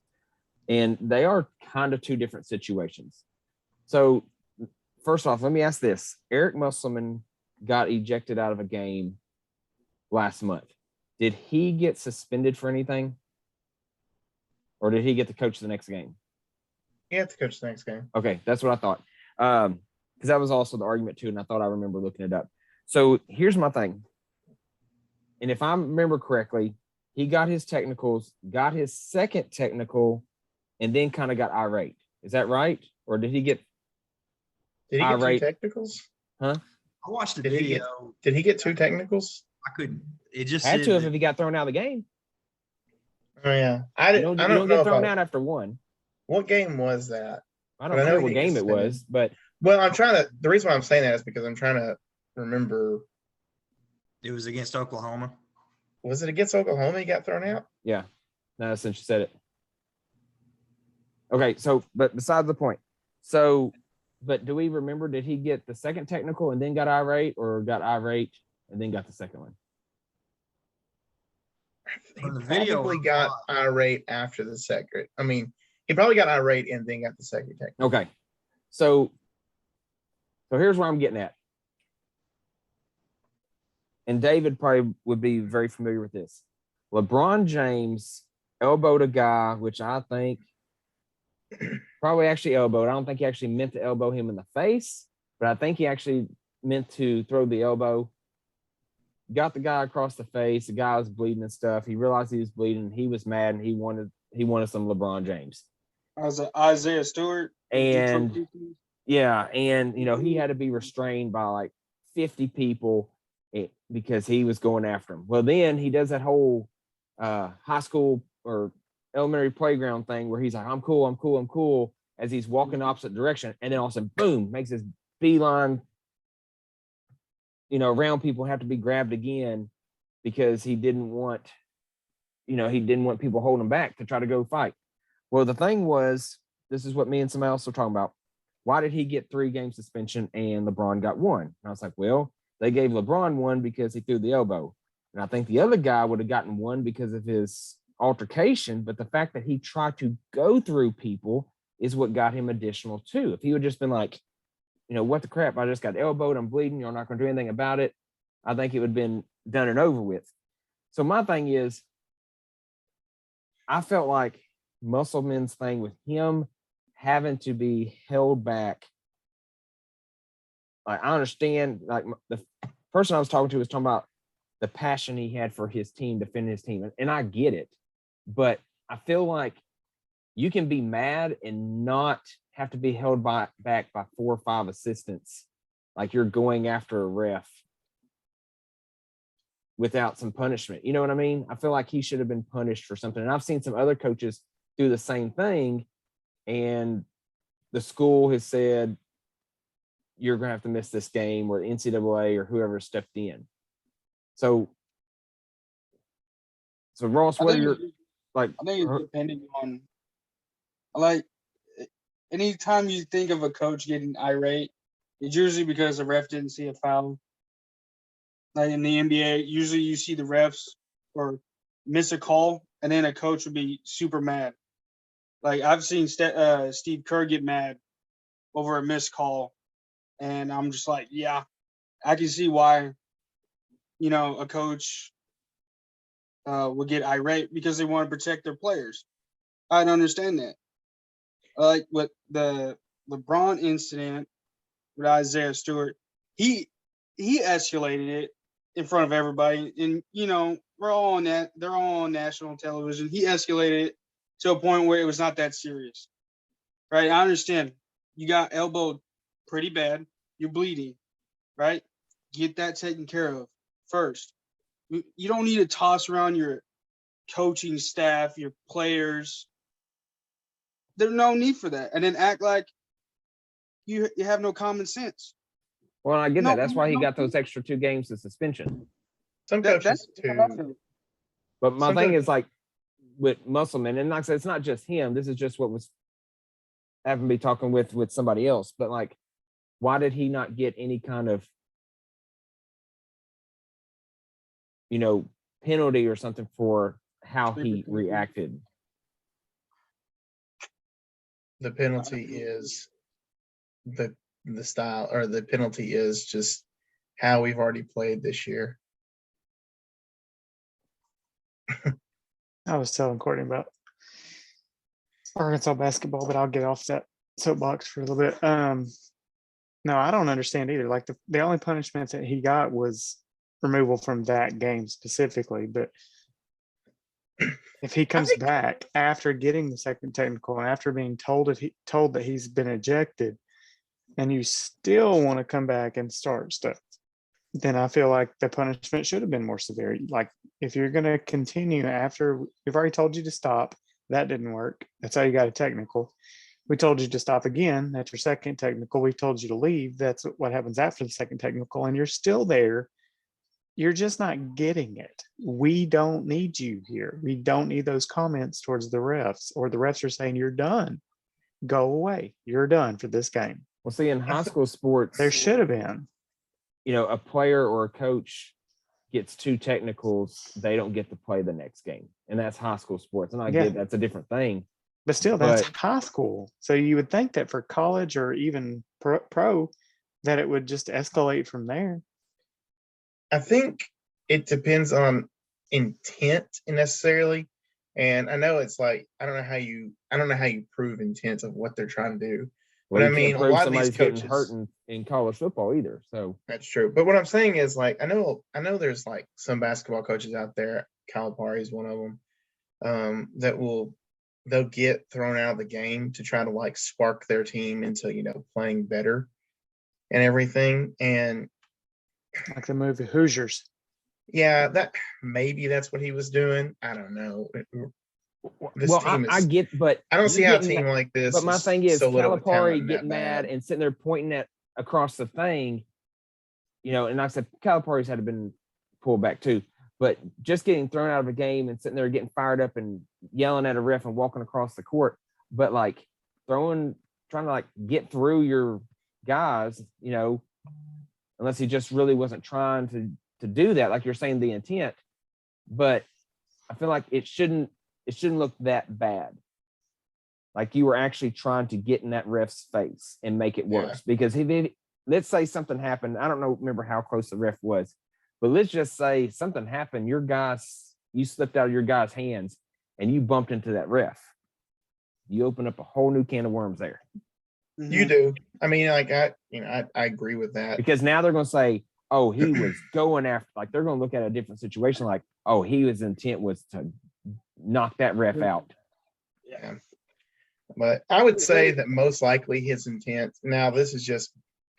And they are kind of two different situations. So first off, let me ask this. Eric Musselman got ejected out of a game last month. Did he get suspended for anything? Or did he get to coach the next game? He had to coach the next game. Okay, that's what I thought. Because that was also the argument too, and I thought I remember looking it up. So here's my thing. And if I remember correctly, he got his technicals, got his second technical, and then kind of got irate. Is that right? Or did he get irate? 2 technicals? Huh? I watched the Did he get- video. Did he get 2 technicals? I couldn't. It just Had said to have that- if he got thrown out of the game. Oh yeah, You don't know get if thrown out after one. What game was that? I don't But I know know he what didn't game get it was, but Well, the reason why I'm saying that is because I'm trying to remember. it was against Oklahoma. Was it against Oklahoma he got thrown out? yeah. No, since you said it. Okay, so but besides the point. So, but do we remember, did he get the second technical and then got irate, or got irate and then got the second one? He From the video, probably got irate after the second. I mean, he probably got irate and then got the second technical. Okay. So here's where I'm getting at. And David probably would be very familiar with this. LeBron James elbowed a guy, which I think probably actually elbowed. I don't think he actually meant to elbow him in the face, but I think he actually meant to throw the elbow. Got the guy across the face. The guy was bleeding and stuff. He realized he was bleeding. He was mad, and he wanted some LeBron James. Isaiah Stewart. And yeah, and he had to be restrained by like 50 people because he was going after him. Well, then he does that whole high school or elementary playground thing where he's like, I'm cool, as he's walking the opposite direction, and then all of a sudden, boom, makes this beeline, around people, have to be grabbed again because he didn't want people holding him back to try to go fight. Well, the thing was, this is what me and somebody else were talking about. Why did he get 3-game suspension and LeBron got 1? And I was like, well, they gave LeBron 1 because he threw the elbow. And I think the other guy would have gotten 1 because of his altercation. But the fact that he tried to go through people is what got him additional 2. If he would just been like, what the crap, I just got elbowed, I'm bleeding, you're not going to do anything about it, I think it would have been done and over with. So my thing is, I felt like Musselman's thing with him having to be held back. Like, I understand, like, the person I was talking to was talking about the passion he had for his team, defending his team. And I get it, but I feel like you can be mad and not have to be held back by 4 or 5 assistants. Like you're going after a ref without some punishment. You know what I mean? I feel like he should have been punished for something. And I've seen some other coaches do the same thing. And the school has said, you're going to have to miss this game, or the NCAA or whoever stepped in. So Ross, what are your, like, I think it's depending on, like, anytime you think of a coach getting irate, it's usually because the ref didn't see a foul. Like in the NBA, usually you see the refs or miss a call, and then a coach would be super mad. Like I've seen Steve Kerr get mad over a missed call, and I'm just like, yeah, I can see why, a coach would get irate because they want to protect their players. I don't understand that. Like with the LeBron incident with Isaiah Stewart, he escalated it in front of everybody, and we're all on that. They're all on national television. He escalated it to a point where it was not that serious, right? I understand you got elbowed pretty bad, you're bleeding, right? Get that taken care of first. You don't need to toss around your coaching staff, your players. There's no need for that, and then act like you have no common sense. Well, I get No, that. That's why he no. got those extra 2 games of suspension. Some That's coaches how I too. feel. But my Some thing coach- is, like, with Musselman, and like I said, it's not just him. This is just what was having to be talking with somebody else. But like, why did he not get any kind of, penalty or something for how he reacted? The penalty is the style, or the penalty is just how we've already played this year. I was telling Courtney about Arkansas basketball, but I'll get off that soapbox for a little bit. No, I don't understand either. Like the only punishment that he got was removal from that game specifically. But if he comes back after getting the second technical and after being told that he's been ejected, and you still want to come back and start stuff, then I feel like the punishment should have been more severe. Like if you're going to continue after we've already told you to stop, that didn't work. That's how you got a technical. We told you to stop again. That's your second technical. We told you to leave. That's what happens after the second technical. And you're still there. You're just not getting it. We don't need you here. We don't need those comments towards the refs, or the refs are saying you're done. Go away. You're done for this game. Well, see, in high school sports, There should have been. A player or a coach gets 2 technicals, they don't get to play the next game. And that's high school sports. And I Yeah. get that's a different thing. But still, that's But- high school. So you would think that for college or even pro, that it would just escalate from there. I think it depends on intent necessarily. And I know it's like, I don't know how you prove intent of what they're trying to do. Well, But you I mean, can't a prove lot of these somebody's getting coaches, hurt in college football either. So that's true. But what I'm saying is, like, I know there's like some basketball coaches out there, Calipari is one of them, they'll get thrown out of the game to try to like spark their team into, playing better and everything. And Like the movie Hoosiers. yeah, that's what he was doing. I don't know. This well, team I is, get, but I don't you see how a getting team that- like this. But my thing is, so little with talent Calipari and getting that mad bad. and sitting there pointing at across the thing, and like I said, Calipari's had been pulled back too. But just getting thrown out of a game and sitting there getting fired up and yelling at a ref and walking across the court, but like trying to like get through your guys, unless he just really wasn't trying to do that, like you're saying, the intent. But I feel like it shouldn't look that bad. like you were actually trying to get in that ref's face and make it Yeah. worse. Because let's say something happened. I don't know, remember how close the ref was, but let's just say something happened. You slipped out of your guy's hands and you bumped into that ref. You open up a whole new can of worms there. You do. I mean, like I agree with that. Because now they're going to say, oh, he was going after, like they're going to look at a different situation. Like, oh, his intent was to knock that ref out. Yeah. But I would say that most likely his intent, now this is just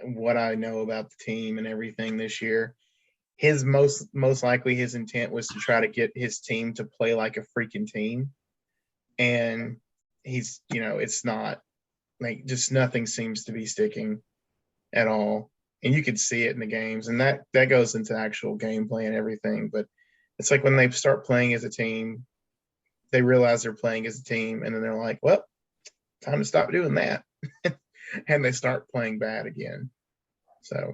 what I know about the team and everything this year. His most likely his intent was to try to get his team to play like a freaking team. And he's, it's not like just nothing seems to be sticking at all. And you could see it in the games. And that goes into actual gameplay and everything. But it's like when they start playing as a team, they realize they're playing as a team, and then they're like, well, time to stop doing that. And they start playing bad again. So,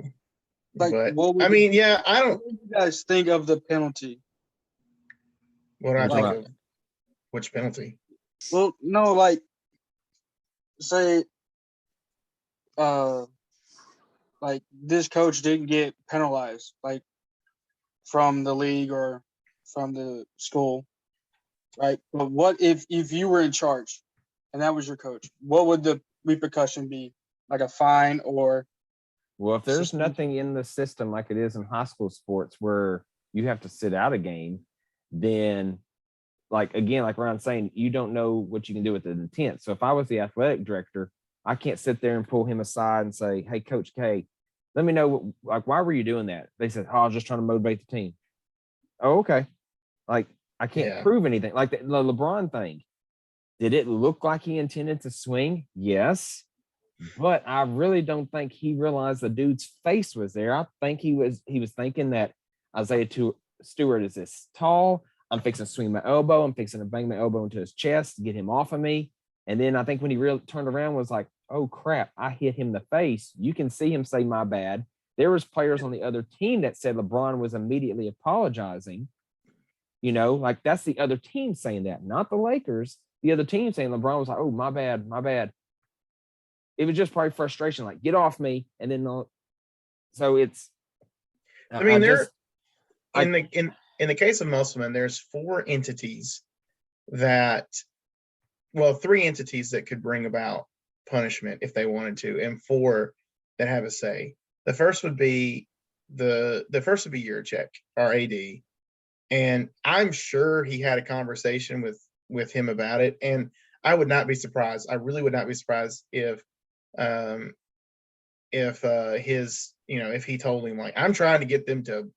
Like, but what would I mean, yeah, I don't. What do you guys think of the penalty? What do I Like- think of? Which penalty? Well, no, like, say, like this coach didn't get penalized, like from the league or from the school, right? But what if you were in charge and that was your coach? What would the repercussion be? Like a fine or? Well, if there's Suspension. nothing in the system like it is in high school sports where you have to sit out a game, then like Ryan's saying, you don't know what you can do with the intent. So if I was the athletic director, I can't sit there and pull him aside and say, hey, Coach K, let me know why were you doing that? They said, oh, I was just trying to motivate the team. Oh, okay. Like I can't prove anything. Like the LeBron thing. Did it look like he intended to swing? Yes. But I really don't think he realized the dude's face was there. I think he was thinking that Isaiah Stewart is this tall. I'm fixing to swing my elbow. I'm fixing to bang my elbow into his chest to get him off of me. And then I think when he turned around was like, oh crap, I hit him in the face. You can see him say my bad. There was players on the other team that said LeBron was immediately apologizing. Like that's the other team saying that, not the Lakers. The other team saying LeBron was like, oh, my bad, my bad. It was just probably frustration, like get off me. And then, so it's, I mean, in the case of Musselman, there's 4 entities three entities that could bring about punishment if they wanted to, and 4 that have a say. The first would be Yurchek, our AD, and I'm sure he had a conversation with him about it. And I would not be surprised. I really would not be surprised if he told him, like, I'm trying to get them to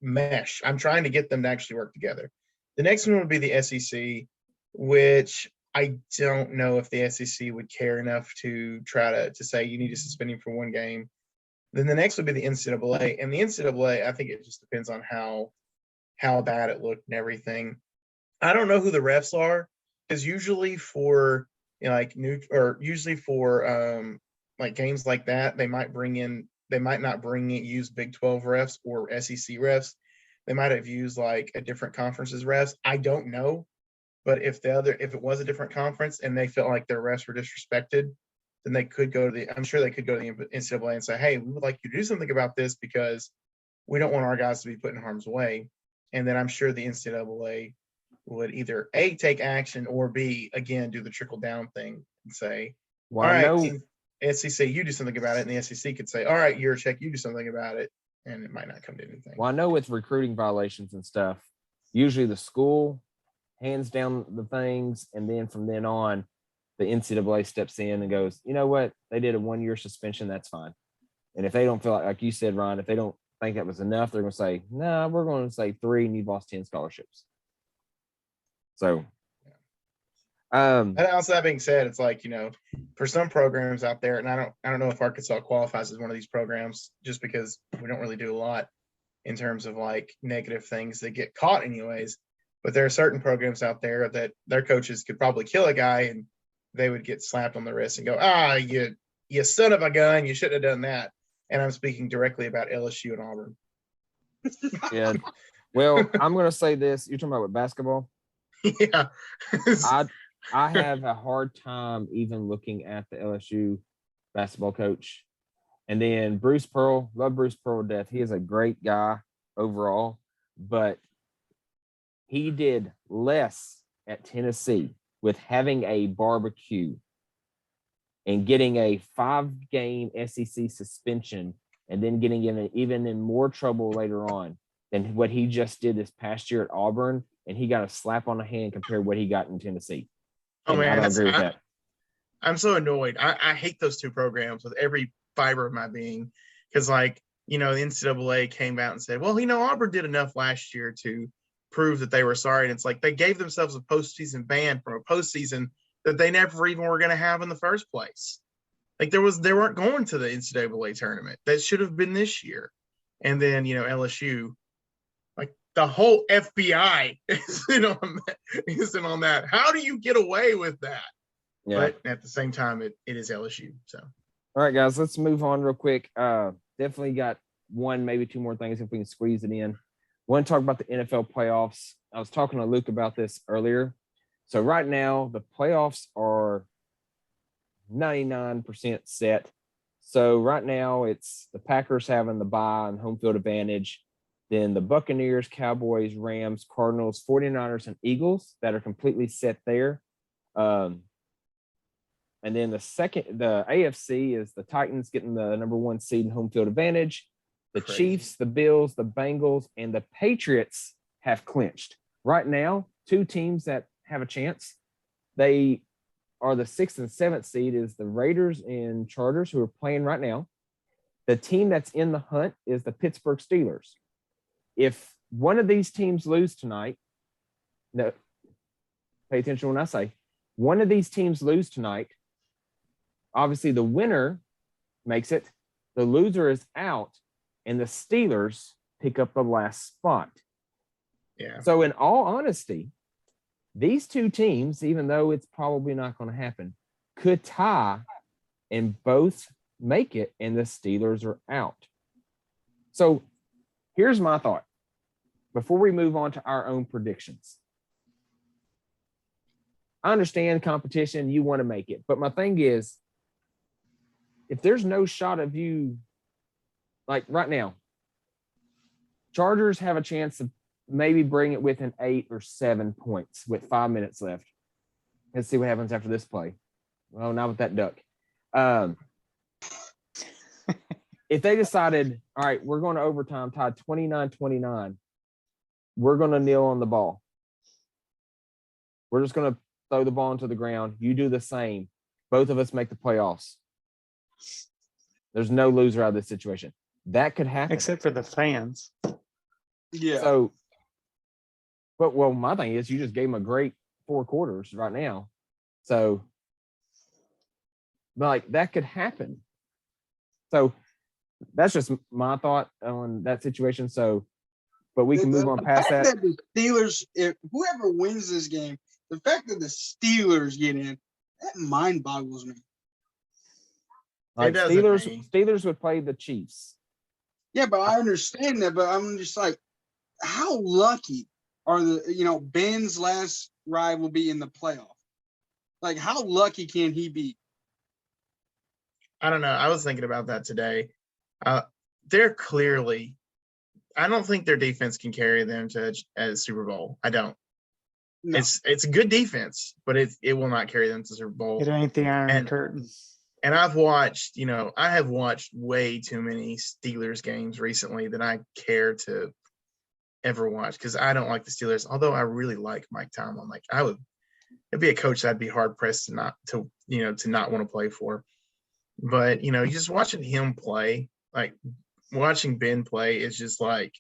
mesh. I'm trying to get them to actually work together. The next one would be the SEC, which I don't know if the SEC would care enough to try to say you need to suspend him for 1 game. Then the next would be the NCAA. And the NCAA, I think it just depends on how bad it looked and everything. I don't know who the refs are, because usually for like games like that, they might not use Big 12 refs or SEC refs. They might have used like a different conference's refs. I don't know. But if it was a different conference and they felt like their refs were disrespected, then I'm sure they could go to the NCAA and say, hey, we would like you to do something about this because we don't want our guys to be put in harm's way. And then I'm sure the NCAA would either A, take action, or B, again, do the trickle down thing and say, well, all right, SEC, you do something about it. And the SEC could say, all right, Yurchek, you do something about it. And it might not come to anything. Well, I know with recruiting violations and stuff, usually the school hands down the things, and then from then on, the NCAA steps in and goes, you know what? They did a 1-year suspension. That's fine. And if they don't feel like you said, Ron, if they don't think that was enough, they're going to say, no, we're going to say 3 and you've lost 10 scholarships. So, and also that being said, it's like, for some programs out there, and I don't know if Arkansas qualifies as one of these programs just because we don't really do a lot in terms of like negative things that get caught anyways. But there are certain programs out there that their coaches could probably kill a guy and they would get slapped on the wrist and go, you son of a gun, you shouldn't have done that. And I'm speaking directly about LSU and Auburn. yeah. Well, I'm going to say this. You're talking about with basketball? Yeah. I have a hard time even looking at the LSU basketball coach. And then Bruce Pearl, love Bruce Pearl to death. He is a great guy overall, but he did less at Tennessee with having a barbecue and getting a 5-game SEC suspension and then getting in even in more trouble later on than what he just did this past year at Auburn. And he got a slap on the hand compared to what he got in Tennessee. Oh And man, I don't agree with that. I'm so annoyed. I hate those two programs with every fiber of my being because, like, the NCAA came out and said, well, Auburn did enough last year to prove that they were sorry. And it's like they gave themselves a postseason ban from a postseason that they never even were going to have in the first place. Like they weren't going to the NCAA tournament. That should have been this year. And then, LSU, like the whole FBI isn't on that. How do you get away with that? Yeah. But at the same time, it is LSU. So, all right, guys, let's move on real quick. Definitely got one, maybe two more things if we can squeeze it in. Want to talk about the NFL playoffs. I was talking to Luke about this earlier. So right now, the playoffs are 99% set. So right now, it's the Packers having the bye and home field advantage. Then the Buccaneers, Cowboys, Rams, Cardinals, 49ers, and Eagles that are completely set there. And then the AFC is the Titans getting the number 1 seed and home field advantage. The Crazy. Chiefs, the Bills, the Bengals, and the Patriots have clinched. Right now, 2 teams that have a chance. They are the 6th and 7th seed is the Raiders and Chargers, who are playing right now. The team that's in the hunt is the Pittsburgh Steelers. If one of these teams lose tonight, no, pay attention when I say one of these teams lose tonight, obviously the winner makes it, the loser is out, and the Steelers pick up the last spot. yeah. So in all honesty, these 2 teams, even though it's probably not going to happen, could tie and both make it, and the Steelers are out. So here's my thought before we move on to our own predictions. I understand competition, you want to make it, but my thing is, if there's no shot of you, like right now, Chargers have a chance to maybe bring it within 8 or 7 points with 5 minutes left. Let's see what happens after this play. Well, not with that duck. If they decided, all right, we're going to overtime, tied 29-29, we're going to kneel on the ball. We're just going to throw the ball into the ground. You do the same. Both of us make the playoffs. There's no loser out of this situation. That could happen. Except for the fans. Yeah. So, but my thing is, you just gave them a great 4 quarters right now. So, like, that could happen. So, that's just my thought on that situation. So, but we can move on past that. The Steelers, if whoever wins this game, the fact that the Steelers get in, that mind boggles me. Like, doesn't Steelers would play the Chiefs. Yeah, but I understand that, but I'm just like, how lucky are Ben's last ride will be in the playoff? Like, how lucky can he be? I don't know. I was thinking about that today. They're clearly, I don't think their defense can carry them to a Super Bowl. I don't. No. It's a good defense, but it will not carry them to Super Bowl. It ain't the Iron And- Curtain. And I have watched way too many Steelers games recently that I care to ever watch because I don't like the Steelers. Although I really like Mike Tomlin. Like it'd be a coach that I'd be hard pressed to not want to play for. But just watching him play, like watching Ben play is just like,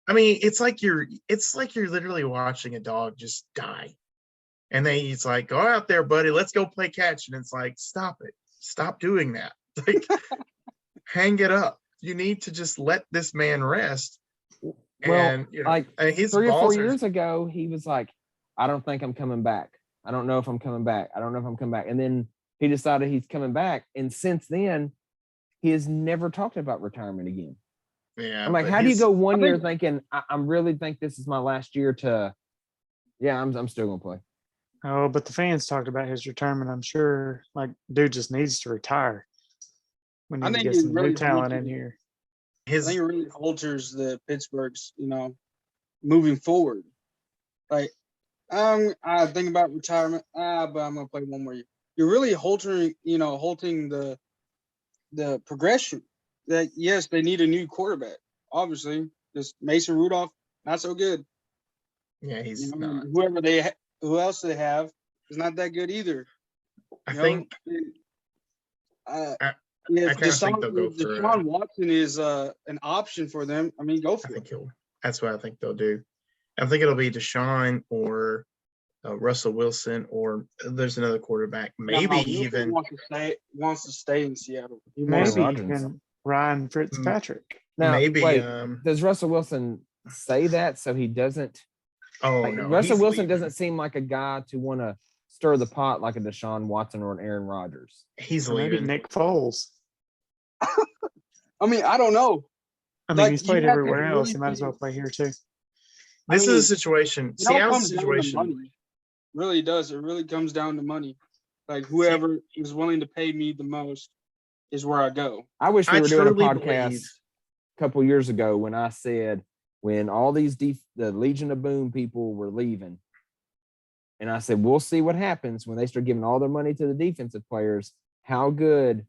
I mean, it's like you're literally watching a dog just die. And then he's like, go out there, buddy. Let's go play catch. And it's like, stop it. Stop doing that. Like, hang it up. You need to just let this man rest. Well, And his 3 or 4 balls years ago, he was like, I don't think I'm coming back. I don't know if I'm coming back. I don't know if I'm coming back. And then he decided he's coming back. And since then, he has never talked about retirement again. Yeah. I'm like, but how do you go one I year mean- thinking, I really think this is my last year to, yeah, I'm still going to play. Oh, but the fans talked about his retirement. I'm sure, like, dude just needs to retire. We I need to think get it some really new talent in alters- here. I think it really alters the Pittsburgh's, moving forward. Like, I think about retirement. But I'm gonna play one more year. You're really halting the progression. That yes, they need a new quarterback. Obviously, this Mason Rudolph not so good. Yeah, he's not. Who else they have is not that good either. I You know, think uh, I- if I kinda think they'll go if for, Deshaun Watson is an option for them, I mean, go I for it. think he'll. That's what I think they'll do. I think it'll be Deshaun or Russell Wilson, or there's another quarterback. Maybe Wilson even wants to stay in Seattle. He wants Maybe Rodgers. even Ryan Fitzpatrick. Now, maybe. wait, does Russell Wilson say that so he doesn't? Oh Like, no, Russell he's Wilson leaving. doesn't seem like a guy to want to stir the pot like a Deshaun Watson or an Aaron Rodgers. He's Or maybe leaving. Nick Foles. I mean, I don't know. I mean, Like, he's you played have to everywhere else. really He might as well think- play here too. This mean, is a situation. It all Seattle's comes down to situation. money. Really does. It really comes down to money. Like whoever is willing to pay me the most is where I go. I wish we I were doing a truly podcast believe. a couple years ago when I said when all these the Legion of Boom people were leaving, and I said we'll see what happens when they start giving all their money to the defensive players. How good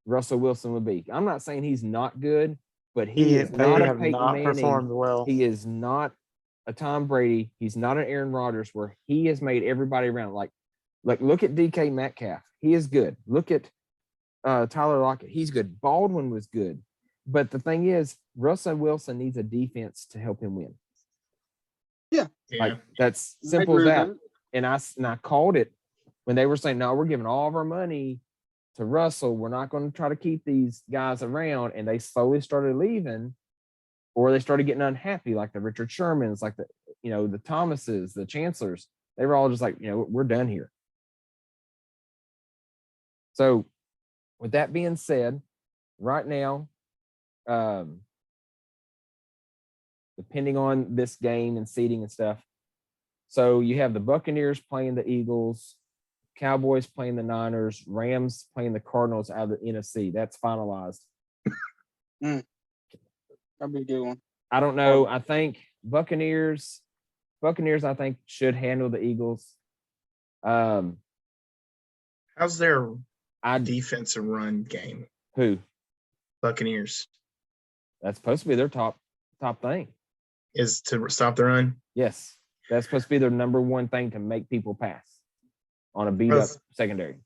Russell Wilson would be. I'm not saying he's not good, but he is They not a have Peyton not Manning. performed well. He is not a Tom Brady. He's not an Aaron Rodgers where he has made everybody around like look at DK Metcalf. He is good. Look at Tyler Lockett. He's good. Baldwin was good. But the thing is, Russell Wilson needs a defense to help him win. Yeah. Like that's I simple as agree with that. that. And I called it when they were saying, no, we're giving all of our money to Russell. We're not going to try to keep these guys around. And they slowly started leaving, or they started getting unhappy, like the Richard Shermans, like the Thomases, the Chancellors. They were all just like, we're done here. So with that being said, right now, depending on this game and seeding and stuff, so you have the Buccaneers playing the Eagles, Cowboys playing the Niners, Rams playing the Cardinals out of the NFC. That's finalized. That'd be a good one. I don't know. I think Buccaneers, I think, should handle the Eagles. How's their I defensive run game? who? Buccaneers That's supposed to be their top thing. is to stop the run. Yes, that's supposed to be their number one thing to make people pass on a beat up secondary.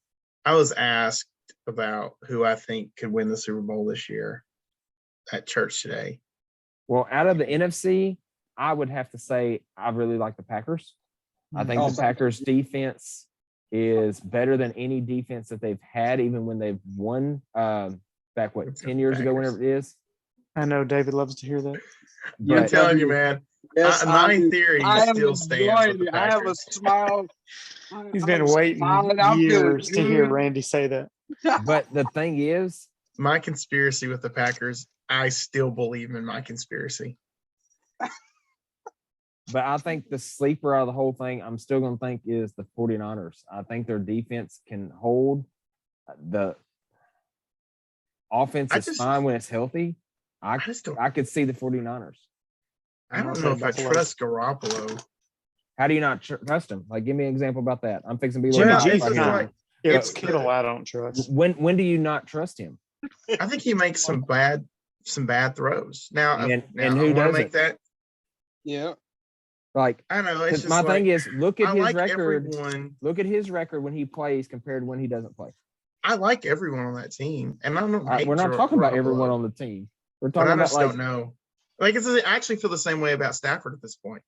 I was asked about who I think could win the Super Bowl this year at church today. Well, out of the NFC, I would have to say I really like the Packers. I think the Packers defense is better than any defense that they've had, even when they've won back 10 years ago, whenever it is. I know David loves to hear that. I'm But telling you, man. Yes, My theory I am still stands with enjoying the it. I have a Packers. smile. He's I'm been waiting smiling. I'm feeling years to hear good. Randy say that. but the thing is, My conspiracy with the Packers, I still believe in my conspiracy. but I think the sleeper out of the whole thing, I'm still going to think is the 49ers. I think their defense can hold. The offense is fine when it's healthy. I could see the 49ers. I don't know if I trust Garoppolo. How do you not trust him? Like, give me an example about that. I'm fixing to be Jimmy like, G's right not. here. It's It's Kittle I don't trust. When do you not trust him? I think he makes some bad throws. Now, And now who I wanna doesn't? make that? Yeah. Like, I know. It's just my thing is, look at I his like record. everyone. Look at his record when he plays compared to when he doesn't play. I like everyone on that team, and I don't. Hate We're not talking about Garoppolo, everyone on the team. We're but talking I about just don't know. Like, I actually feel the same way about Stafford at this point.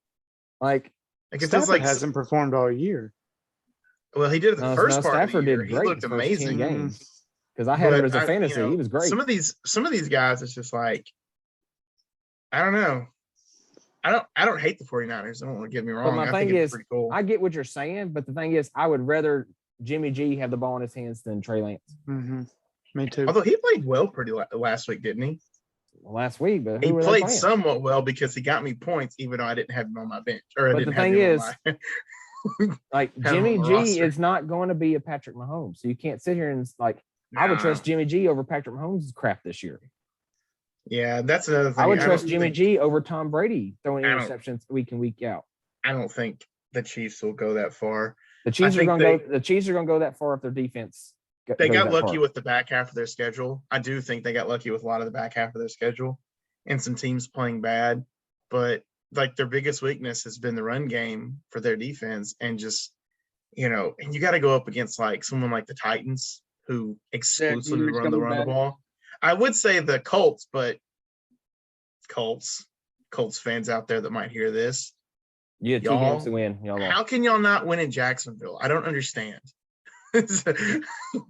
like Like, it feels Stafford like hasn't performed all year. well, he did it the first part Stafford of the year. did He great looked the first 10 amazing. games because I had him But as a fantasy. He was great. Some of these guys, it's just like, I don't know. I don't hate the 49ers. Don't want to get me wrong. But my I thing think it's is, pretty cool. I get what you're saying, but the thing is, I would rather Jimmy G have the ball in his hands than Trey Lance. Mm-hmm. Me too. Although he played well pretty last week, didn't he? Last week, but He who were they played playing? somewhat well because he got me points, even though I didn't have him on my bench. Or I But didn't the have thing him is, on my Like Have him Jimmy on the G roster. is not going to be a Patrick Mahomes. So you can't sit here and like, I would Nah. trust Jimmy G over Patrick Mahomes' crap this year. Yeah, that's another thing. I would don't trust Jimmy think- G over Tom Brady throwing I don't- interceptions week in, week out. I don't think the Chiefs will go that far. The Chiefs are think going to go. The Chiefs are going to go that far if their defense. They goes got that lucky far. with the back half of their schedule. I do think they got lucky with a lot of the back half of their schedule and some teams playing bad. But like their biggest weakness has been the run game for their defense. And just, and you got to go up against like someone like the Titans who exclusively Henry's run the coming back. ball. I would say the Colts, but Colts fans out there that might hear this. You had 2 Y'all, games to win. Y'all How lost. can y'all not win in Jacksonville? I don't understand.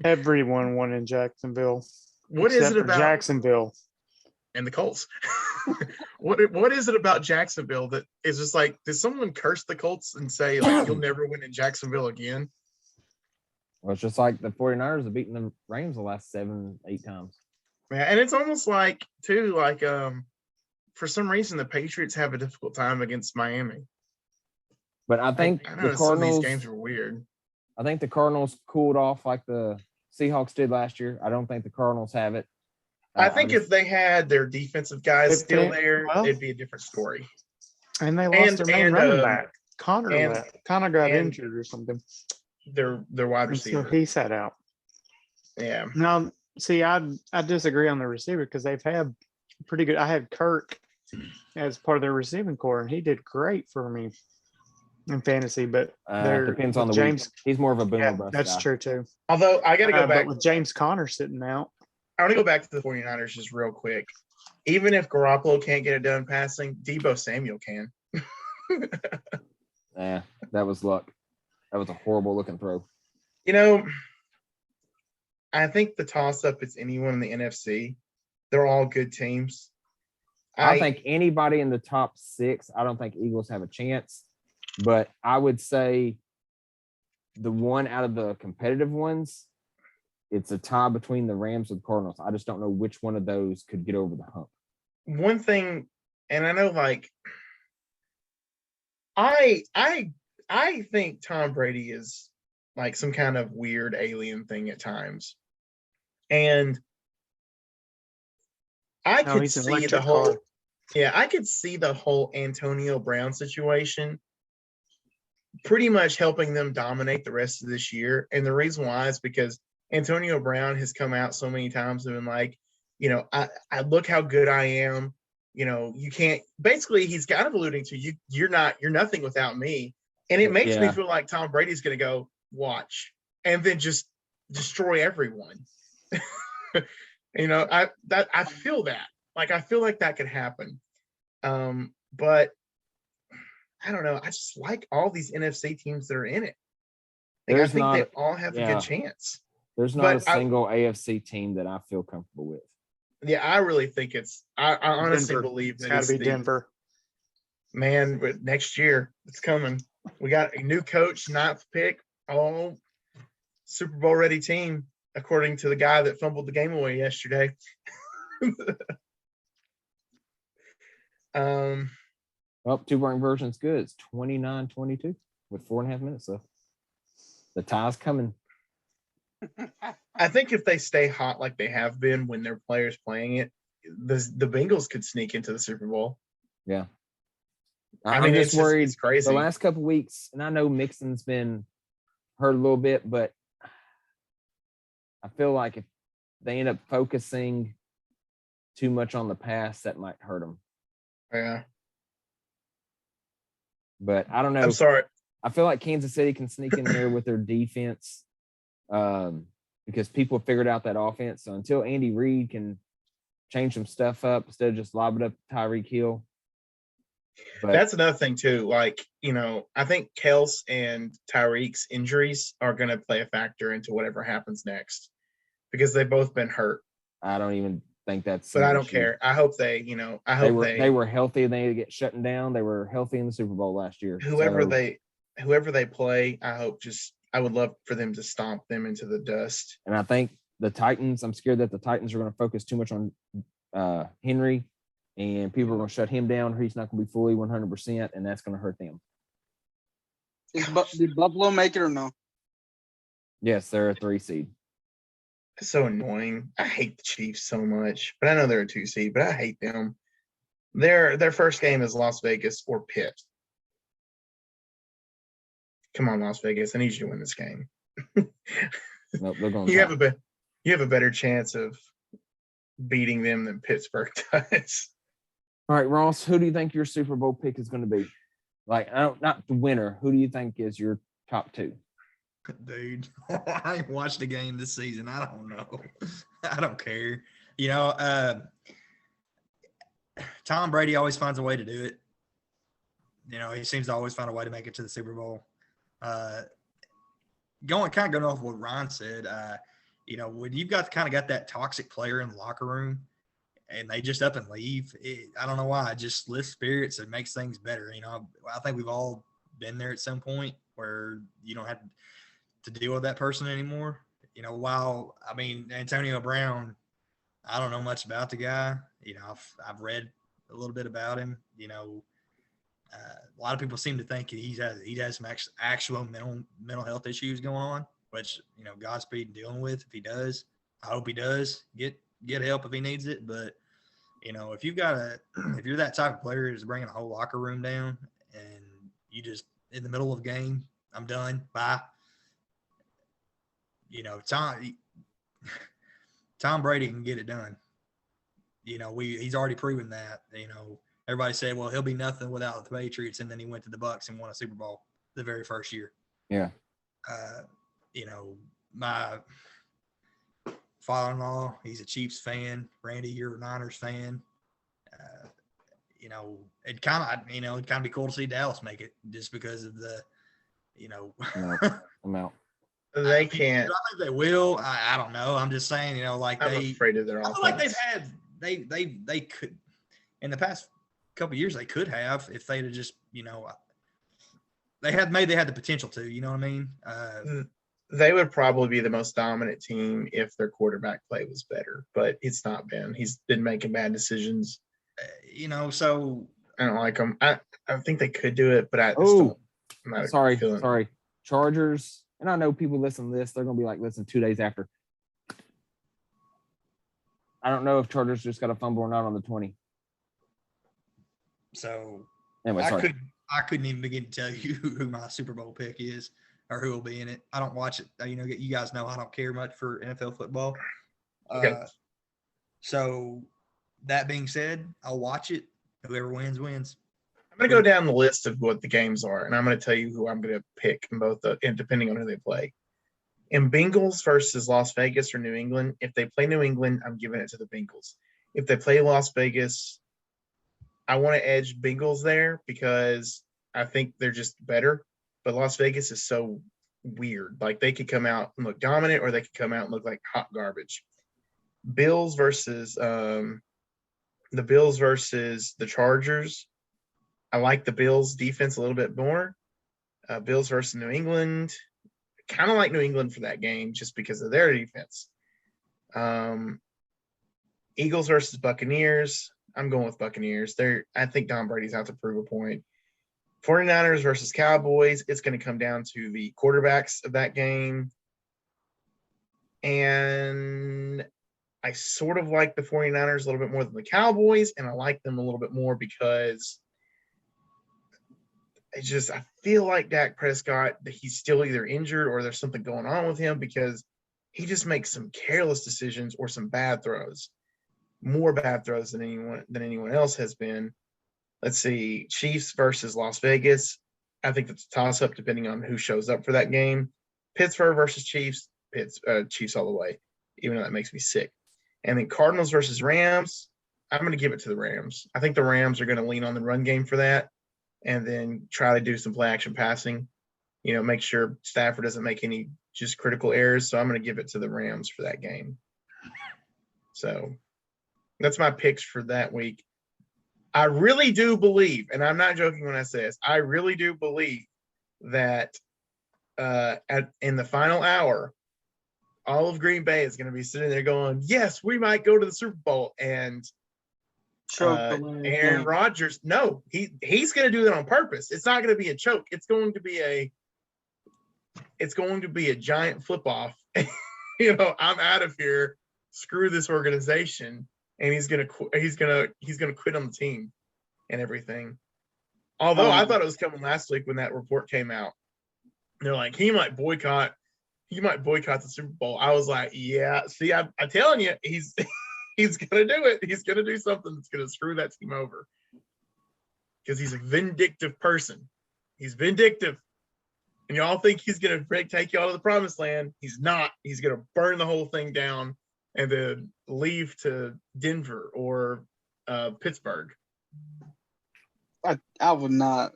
Everyone won in Jacksonville. What is except it for about Jacksonville? and the Colts? what is it about Jacksonville that is just like, did someone curse the Colts and say like you'll never win in Jacksonville again? Well, it's just like the 49ers have beaten the Rams the last 7, 8 times. Man, and it's almost like too, like for some reason the Patriots have a difficult time against Miami. But I think I the know some of these Cardinals. games are weird. I think the Cardinals cooled off like the Seahawks did last year. I don't think the Cardinals have it. I think if they had their defensive guys If still they- there, well- it'd be a different story. And they lost their main running back. Connor and- Connor got and- injured or something. Their wide And so receiver. he sat out. Yeah. Now, see, I disagree on the receiver because they've had pretty good. I had Kirk as part of their receiving core, and he did great for me in fantasy. But depends on the James. week. He's more of a boom Yeah, or bust that's guy. true too. Although I got to go But back. with James Conner sitting out, I want to go back to the 49ers just real quick. Even if Garoppolo can't get it done passing, Debo Samuel can. Yeah, that was luck. That was a horrible looking throw. I think the toss-up is anyone in the NFC. They're all good teams. I think anybody in the top 6, I don't think Eagles have a chance. But I would say the one out of the competitive ones, it's a tie between the Rams and Cardinals. I just don't know which one of those could get over the hump. one thing, and I know like I think Tom Brady is like some kind of weird alien thing at times. And I No, could he's an see the electric whole car. I could see the whole Antonio Brown situation pretty much helping them dominate the rest of this year. And the reason why is because Antonio Brown has come out so many times and been like, I look how good I am. You can't, basically he's kind of alluding to you're nothing without me. And it makes me Yeah. feel like Tom Brady's going to go watch and then just destroy everyone. I feel that. Like, I feel like that could happen. But I don't know. I just like all these NFC teams that are in it. Like, I think they all have a good chance. There's not a single AFC team that I feel comfortable with. Yeah, I really think I honestly Denver. believe It's that got it's to be Denver. Man, but next year it's coming. We got a new coach, 9th pick. Oh, Super Bowl ready team, according to the guy that fumbled the game away yesterday. Well, 2-point version's good. It's 29-22 with 4.5 minutes left. The tie's coming. I think if they stay hot like they have been when their players playing it, the Bengals could sneak into the Super Bowl. Yeah. I mean, I'm it's just worried. It's crazy. The last couple weeks, and I know Mixon's been hurt a little bit, but I feel like if they end up focusing too much on the pass, that might hurt them. Yeah. But I don't know. I'm sorry. I feel like Kansas City can sneak in there with their defense because people figured out that offense. So until Andy Reid can change some stuff up instead of just lob it up to Tyreek Hill. But That's another thing too. Like, I think Kels and Tyreek's injuries are going to play a factor into whatever happens next because they've both been hurt. I don't even think that's. But an I don't issue. care. I hope they, They were healthy. They didn't get shut down. They were healthy in the Super Bowl last year. whoever So- they play, I would love for them to stomp them into the dust. And I think the Titans, I'm scared that the Titans are going to focus too much on Henry, and people are going to shut him down. He's not going to be fully 100%, and that's going to hurt them. Did Buffalo make it or no? Yes, they're a 3 seed. It's so annoying. I hate the Chiefs so much, but I know they're a 2 seed, but I hate them. Their first game is Las Vegas or Pitt. Come on, Las Vegas. I need you to win this game. Nope, they're going. You have a better chance of beating them than Pittsburgh does. All right, Ross, who do you think your Super Bowl pick is going to be? Like, not the winner. Who do you think is your top 2? Dude, I ain't watched a game this season. I don't know. I don't care. You know, Tom Brady always finds a way to do it. You know, he seems to always find a way to make it to the Super Bowl. Going off what Ron said, you know, when you've got that toxic player in the locker room and they just up and leave, I don't know why. It just lifts spirits and makes things better. You know, I think we've all been there at some point where you don't have to deal with that person anymore. You know, Antonio Brown, I don't know much about the guy. You know, I've read a little bit about him. You know, a lot of people seem to think he has some actual mental health issues going on, which, you know, Godspeed dealing with. If he does, I hope he does get help if he needs it. But, you know, if you're that type of player who's bringing a whole locker room down and you just in the middle of a game, I'm done, bye. You know, Tom Brady can get it done. You know, he's already proven that. You know, everybody said, well, he'll be nothing without the Patriots, and then he went to the Bucs and won a Super Bowl the very first year. Yeah. You know, my father-in-law, he's a Chiefs fan. Randy, you're a Niners fan. You know, it'd kind of be cool to see Dallas make it just because of the, you know. No, I'm out. They can't. I think they will. I don't know. I'm just saying, you know, like I'm afraid of their I offense. feel like they could in the past couple of years they could have if they'd have just, you know, they had the potential to, you know what I mean? They would probably be the most dominant team if their quarterback play was better, but it's not been. He's been making bad decisions. You know, so I don't like him. I think they could do it, but I just don't. I'm not feeling it. Sorry. Chargers, and I know people listen to this, they're gonna be like, listen, 2 days after. I don't know if Chargers just got a fumble or not on the 20. So anyway, sorry. I couldn't even begin to tell you who my Super Bowl pick is or who will be in it. I don't watch it. You know, you guys know I don't care much for NFL football. Okay. So that being said, I'll watch it. Whoever wins, wins. I'm going to go down the list of what the games are, and I'm going to tell you who I'm going to pick in both, and depending on who they play. In Bengals versus Las Vegas or New England, if they play New England, I'm giving it to the Bengals. If they play Las Vegas, I want to edge Bengals there because I think they're just better. But Las Vegas is so weird. Like, they could come out and look dominant, or they could come out and look like hot garbage. Bills versus the Chargers. I like the Bills defense a little bit more. Bills versus New England. Kind of like New England for that game just because of their defense. Eagles versus Buccaneers. I'm going with Buccaneers. I think Tom Brady's out to prove a point. 49ers versus Cowboys. It's going to come down to the quarterbacks of that game. And I sort of like the 49ers a little bit more than the Cowboys, and I like them a little bit more because I feel like Dak Prescott, that he's still either injured or there's something going on with him because he just makes some careless decisions or some bad throws, more bad throws than anyone else has been. Let's see, Chiefs versus Las Vegas. I think that's a toss-up depending on who shows up for that game. Pittsburgh versus Chiefs. Chiefs all the way, even though that makes me sick. And then Cardinals versus Rams. I'm going to give it to the Rams. I think the Rams are going to lean on the run game for that and then try to do some play action passing, you know, make sure Stafford doesn't make any just critical errors. So I'm going to give it to the Rams for that game. So that's my picks for that week. I really do believe, and I'm not joking when I say this, I really do believe that in the final hour, all of Green Bay is going to be sitting there going, yes, we might go to the Super Bowl. And Aaron Rodgers, no, he's going to do that on purpose. It's not going to be a choke. It's going to be it's going to be a giant flip off. I'm out of here. Screw this organization, and he's gonna quit on the team and everything. Although I thought it was coming last week when that report came out. They're like, he might boycott the Super Bowl. I was like, yeah. See, I'm telling you, he's gonna do it. He's gonna do something that's gonna screw that team over because he's a vindictive person. He's vindictive. And y'all think he's going to take y'all to the promised land. He's not. He's going to burn the whole thing down and then leave to Denver or Pittsburgh. I would not.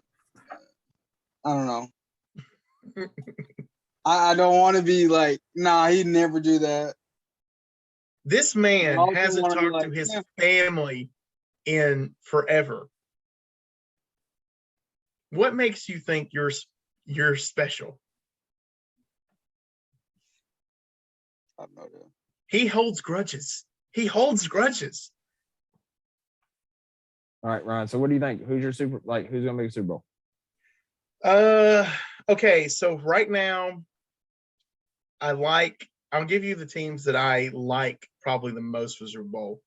I don't know. I don't want to be like, nah, he'd never do that. This man hasn't talked to his family in forever. What makes you think you're special? I don't know. He holds grudges. All right, Ryan. So what do you think? Who's your who's gonna make a Super Bowl? Okay, so right now I'll give you the teams that I like probably the most for Super Bowl.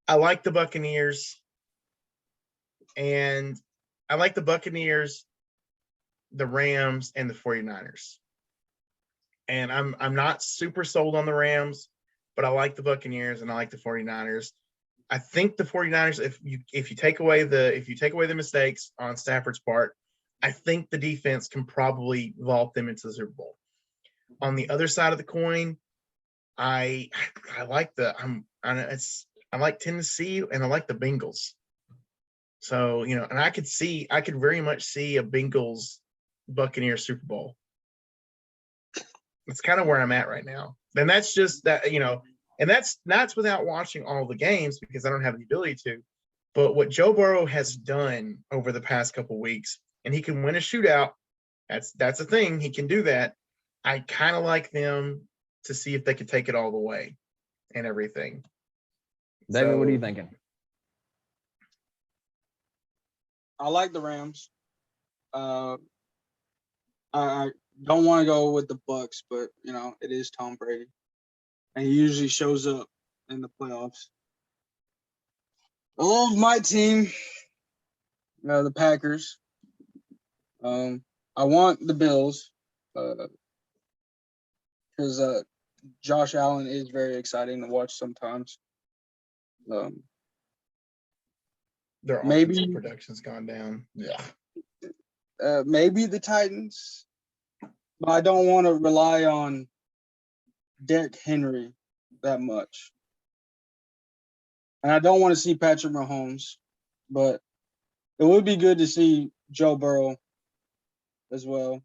I like the Buccaneers, and I like the Buccaneers, the Rams, and the 49ers. And I'm not super sold on the Rams, but I like the Buccaneers and I like the 49ers. I think the 49ers, if you take away the mistakes on Stafford's part, I think the defense can probably vault them into the Super Bowl. On the other side of the coin, I like I like Tennessee and I like the Bengals. So, and I could very much see a Bengals Buccaneers Super Bowl. That's kind of where I'm at right now. And that's just that, and that's without watching all the games because I don't have the ability to. But what Joe Burrow has done over the past couple of weeks, and he can win a shootout. That's a thing. He can do that. I kind of like them to see if they can take it all the way and everything. David, what are you thinking? I like the Rams. I don't want to go with the Bucks, but it is Tom Brady, and he usually shows up in the playoffs. I love my team, the Packers. I want the Bills because Josh Allen is very exciting to watch sometimes. Their Maybe offensive production's gone down. Yeah. Maybe the Titans, but I don't want to rely on Derrick Henry that much. And I don't want to see Patrick Mahomes, but it would be good to see Joe Burrow as well.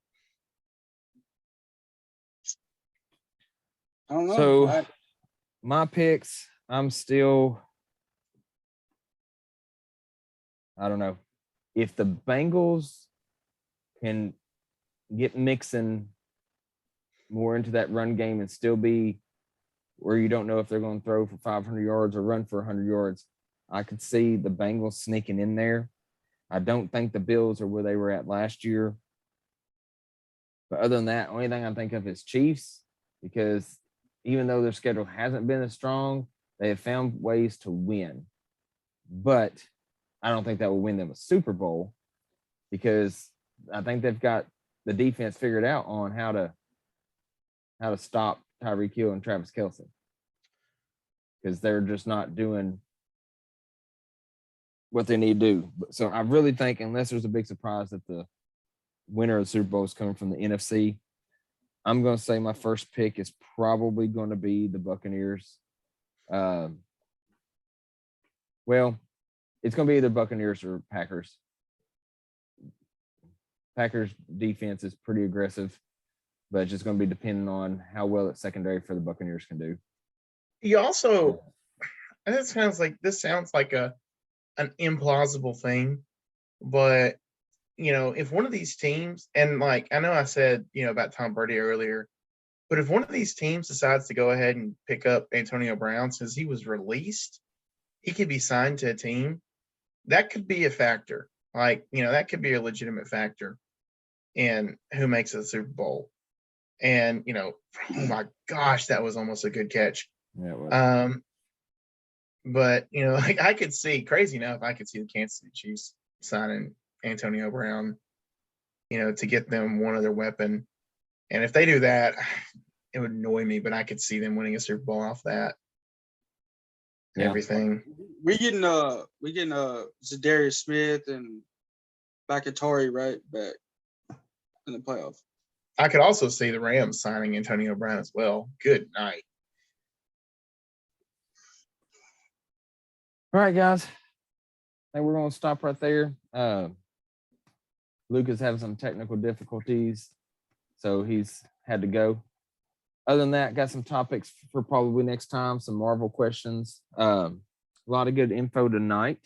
I don't know. So my picks, I don't know. If the Bengals can get Mixon more into that run game and still be where you don't know if they're going to throw for 500 yards or run for 100 yards, I could see the Bengals sneaking in there. I don't think the Bills are where they were at last year. But other than that, only thing I think of is Chiefs, because even though their schedule hasn't been as strong, they have found ways to win. But I don't think that will win them a Super Bowl because I think they've got the defense figured out on how to stop Tyreek Hill and Travis Kelce, because they're just not doing what they need to do. So I really think, unless there's a big surprise that the winner of the Super Bowl is coming from the NFC, I'm going to say my first pick is probably going to be the Buccaneers. Well, it's going to be either Buccaneers or Packers. Packers defense is pretty aggressive, but it's just going to be depending on how well it's secondary for the Buccaneers can do. He also, and this sounds like an implausible thing, but if one of these teams, and like I know I said, about Tom Brady earlier, but if one of these teams decides to go ahead and pick up Antonio Brown since he was released, he could be signed to a team. That could be a factor. Like, that could be a legitimate factor. in who makes it the Super Bowl. And, you know, oh my gosh, that was almost a good catch. Yeah, it was. But, you know, like I could see, crazy enough, I could see the Kansas City Chiefs signing Antonio Brown, you know, to get them one other weapon. And if they do that, it would annoy me, but I could see them winning a Super Bowl off that. Yeah. Everything. We getting Zadarius Smith and Bakatari right back in the playoff. I could also see the Rams signing Antonio Brown as well. Good night. All right, guys. I think we're going to stop right there. Luke is having some technical difficulties, so he's had to go. Other than that, got some topics for probably next time, some Marvel questions. A lot of good info tonight.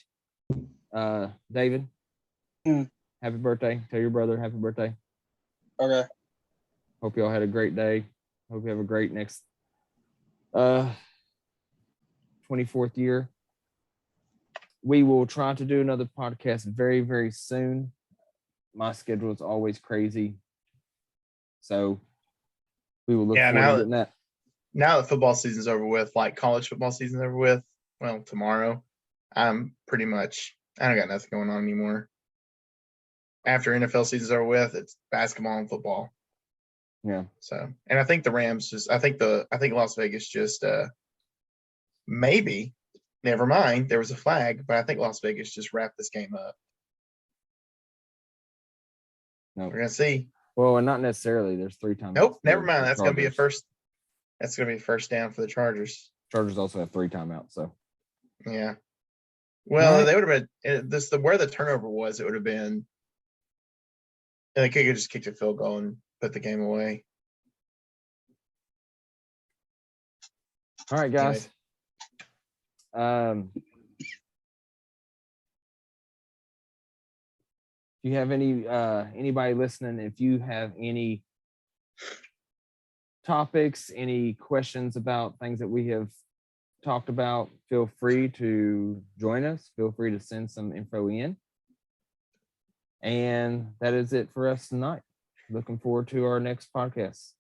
David, happy birthday. Tell your brother happy birthday. Okay. Hope you all had a great day. Hope you have a great next 24th year. We will try to do another podcast very, very soon. My schedule is always crazy. So we will look forward to getting that. Now that football season's over with, like college football season's over with, well, tomorrow, I'm pretty much, I don't got nothing going on anymore. After NFL season's over with, it's basketball and football. Yeah. So, and I think the Rams I think Las Vegas just maybe, never mind, there was a flag, but I think Las Vegas just wrapped this game up. No. We're gonna see. Well, and not necessarily. There's 3 times. Nope, never mind. That's gonna be a first. That's gonna be a first down for the Chargers. Chargers also have 3 timeouts. So. Yeah. Well, Right. they would have been where the turnover was. It would have been. They could have just kicked a field goal and put the game away. All right, guys. If you have anybody listening, if you have any topics, any questions about things that we have talked about, feel free to join us. Feel free to send some info in. And that is it for us tonight. Looking forward to our next podcast.